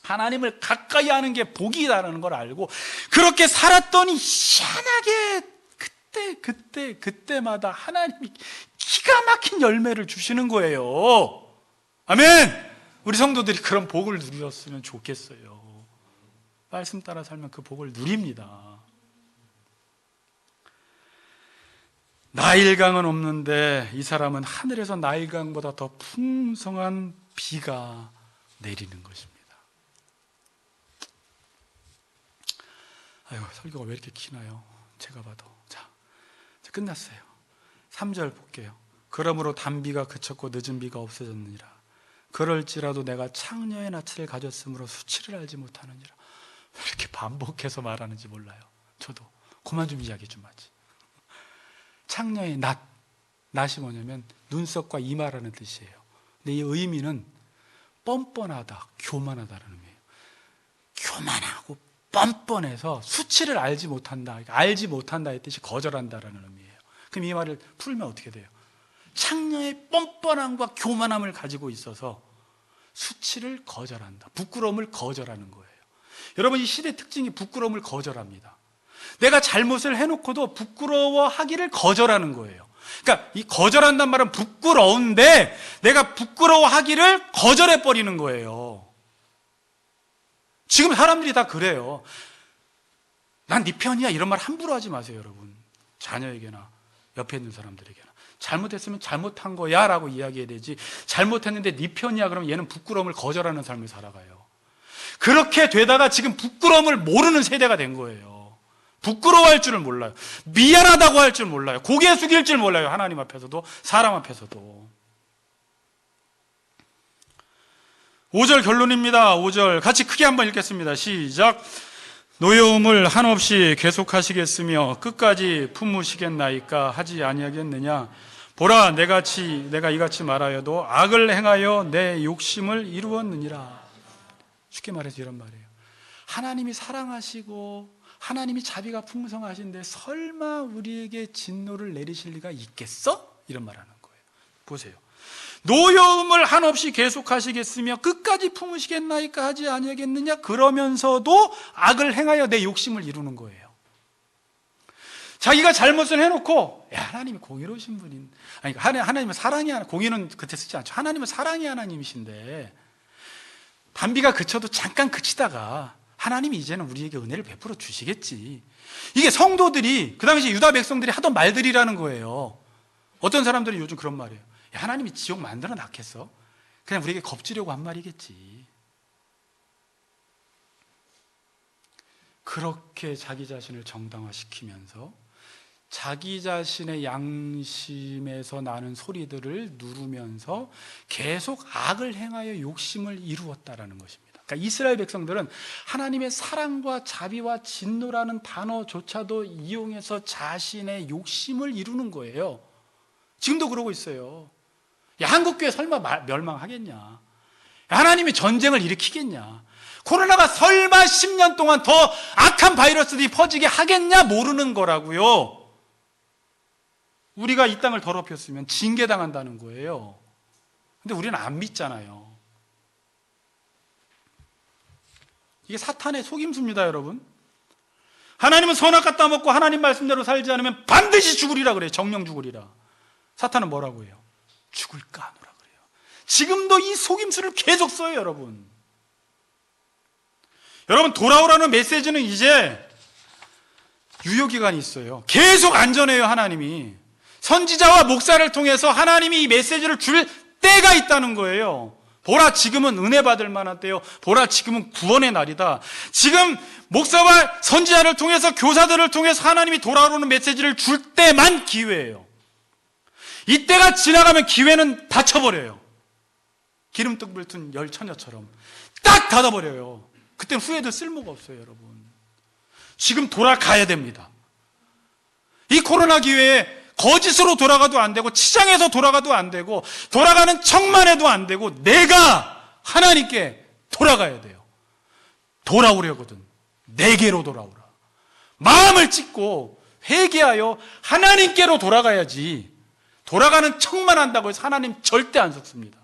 하나님을 가까이 하는 게 복이다라는 걸 알고 그렇게 살았더니 희한하게 그때마다 하나님이 기가 막힌 열매를 주시는 거예요. 아멘. 우리 성도들이 그런 복을 누렸으면 좋겠어요. 말씀 따라 살면 그 복을 누립니다. 나일강은 없는데 이 사람은 하늘에서 나일강보다 더 풍성한 비가 내리는 것입니다. 아이고, 설교가 왜 이렇게 기나요? 제가 봐도. 자, 끝났어요. 3절 볼게요. 그러므로 단비가 그쳤고 늦은 비가 없어졌느니라. 그럴지라도 내가 창녀의 낯을 가졌으므로 수치를 알지 못하느니라. 왜 이렇게 반복해서 말하는지 몰라요. 저도 그만 좀 이야기 좀 하지. 창녀의 낯이 뭐냐면 눈썹과 이마라는 뜻이에요. 근데 이 의미는 뻔뻔하다, 교만하다는 의미예요. 교만하고 뻔뻔해서 수치를 알지 못한다. 알지 못한다의 뜻이 거절한다라는 의미예요. 그럼 이 말을 풀면 어떻게 돼요? 창녀의 뻔뻔함과 교만함을 가지고 있어서 수치를 거절한다. 부끄러움을 거절하는 거예요. 여러분, 이 시대 특징이 부끄러움을 거절합니다. 내가 잘못을 해놓고도 부끄러워하기를 거절하는 거예요. 그러니까 이 거절한다는 말은 부끄러운데 내가 부끄러워하기를 거절해버리는 거예요. 지금 사람들이 다 그래요. 난 네 편이야 이런 말 함부로 하지 마세요, 여러분. 자녀에게나 옆에 있는 사람들에게나. 잘못했으면 잘못한 거야 라고 이야기해야 되지, 잘못했는데 네 편이야 그러면 얘는 부끄러움을 거절하는 삶을 살아가요. 그렇게 되다가 지금 부끄러움을 모르는 세대가 된 거예요. 부끄러워할 줄을 몰라요. 미안하다고 할 줄 몰라요. 고개 숙일 줄 몰라요. 하나님 앞에서도 사람 앞에서도. 5절 결론입니다. 5절 같이 크게 한번 읽겠습니다. 시작. 노여움을 한없이 계속하시겠으며 끝까지 품으시겠나이까 하지 아니하겠느냐. 보라, 내가 이같이 말하여도 악을 행하여 내 욕심을 이루었느니라. 쉽게 말해서 이런 말이에요. 하나님이 사랑하시고 하나님이 자비가 풍성하신데 설마 우리에게 진노를 내리실 리가 있겠어? 이런 말하는 거예요. 보세요. 노여움을 한없이 계속하시겠으며 끝까지 품으시겠나이까 하지 아니하겠느냐. 그러면서도 악을 행하여 내 욕심을 이루는 거예요. 자기가 잘못을 해놓고, 야, 하나님이 공의로우신 분인, 아니, 하나님은 사랑의 하나님, 공의는 그때 쓰지 않죠. 하나님은 사랑의 하나님이신데, 단비가 그쳐도 잠깐 그치다가, 하나님이 이제는 우리에게 은혜를 베풀어 주시겠지. 이게 성도들이, 그 당시 유다 백성들이 하던 말들이라는 거예요. 어떤 사람들이 요즘 그런 말이에요. 야, 하나님이 지옥 만들어 놨겠어? 그냥 우리에게 겁주려고 한 말이겠지. 그렇게 자기 자신을 정당화시키면서 자기 자신의 양심에서 나는 소리들을 누르면서 계속 악을 행하여 욕심을 이루었다라는 것입니다. 그러니까 이스라엘 백성들은 하나님의 사랑과 자비와 진노라는 단어조차도 이용해서 자신의 욕심을 이루는 거예요. 지금도 그러고 있어요. 야, 한국교회 설마 멸망하겠냐? 야, 하나님이 전쟁을 일으키겠냐? 코로나가 설마 10년 동안 더 악한 바이러스들이 퍼지게 하겠냐? 모르는 거라고요. 우리가 이 땅을 더럽혔으면 징계당한다는 거예요. 근데 우리는 안 믿잖아요. 이게 사탄의 속임수입니다, 여러분. 하나님은 선악 따먹고 하나님 말씀대로 살지 않으면 반드시 죽으리라 그래요. 정령 죽으리라. 사탄은 뭐라고 해요? 죽을까 하노라 그래요. 지금도 이 속임수를 계속 써요, 여러분. 여러분, 돌아오라는 메시지는 이제 유효기간이 있어요. 계속 안전해요, 하나님이. 선지자와 목사를 통해서 하나님이 이 메시지를 줄 때가 있다는 거예요. 보라, 지금은 은혜 받을 만한 때요. 보라, 지금은 구원의 날이다. 지금 목사와 선지자를 통해서, 교사들을 통해서 하나님이 돌아오는 메시지를 줄 때만 기회예요. 이때가 지나가면 기회는 닫혀버려요. 기름떡 불튼 열처녀처럼 딱 닫아버려요. 그때는 후회도 쓸모가 없어요, 여러분. 지금 돌아가야 됩니다. 이 코로나 기회에 거짓으로 돌아가도 안 되고, 치장해서 돌아가도 안 되고, 돌아가는 척만 해도 안 되고, 내가 하나님께 돌아가야 돼요. 돌아오려거든 내게로 돌아오라. 마음을 찢고 회개하여 하나님께로 돌아가야지. 돌아가는 척만 한다고 해서 하나님 절대 안 속습니다.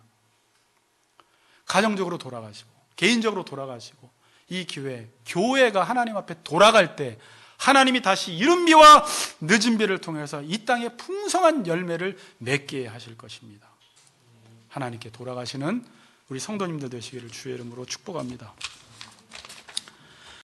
가정적으로 돌아가시고, 개인적으로 돌아가시고, 이 기회, 교회가 하나님 앞에 돌아갈 때 하나님이 다시 이른 비와 늦은 비를 통해서 이 땅에 풍성한 열매를 맺게 하실 것입니다. 하나님께 돌아가시는 우리 성도님들 되시기를 주의 이름으로 축복합니다.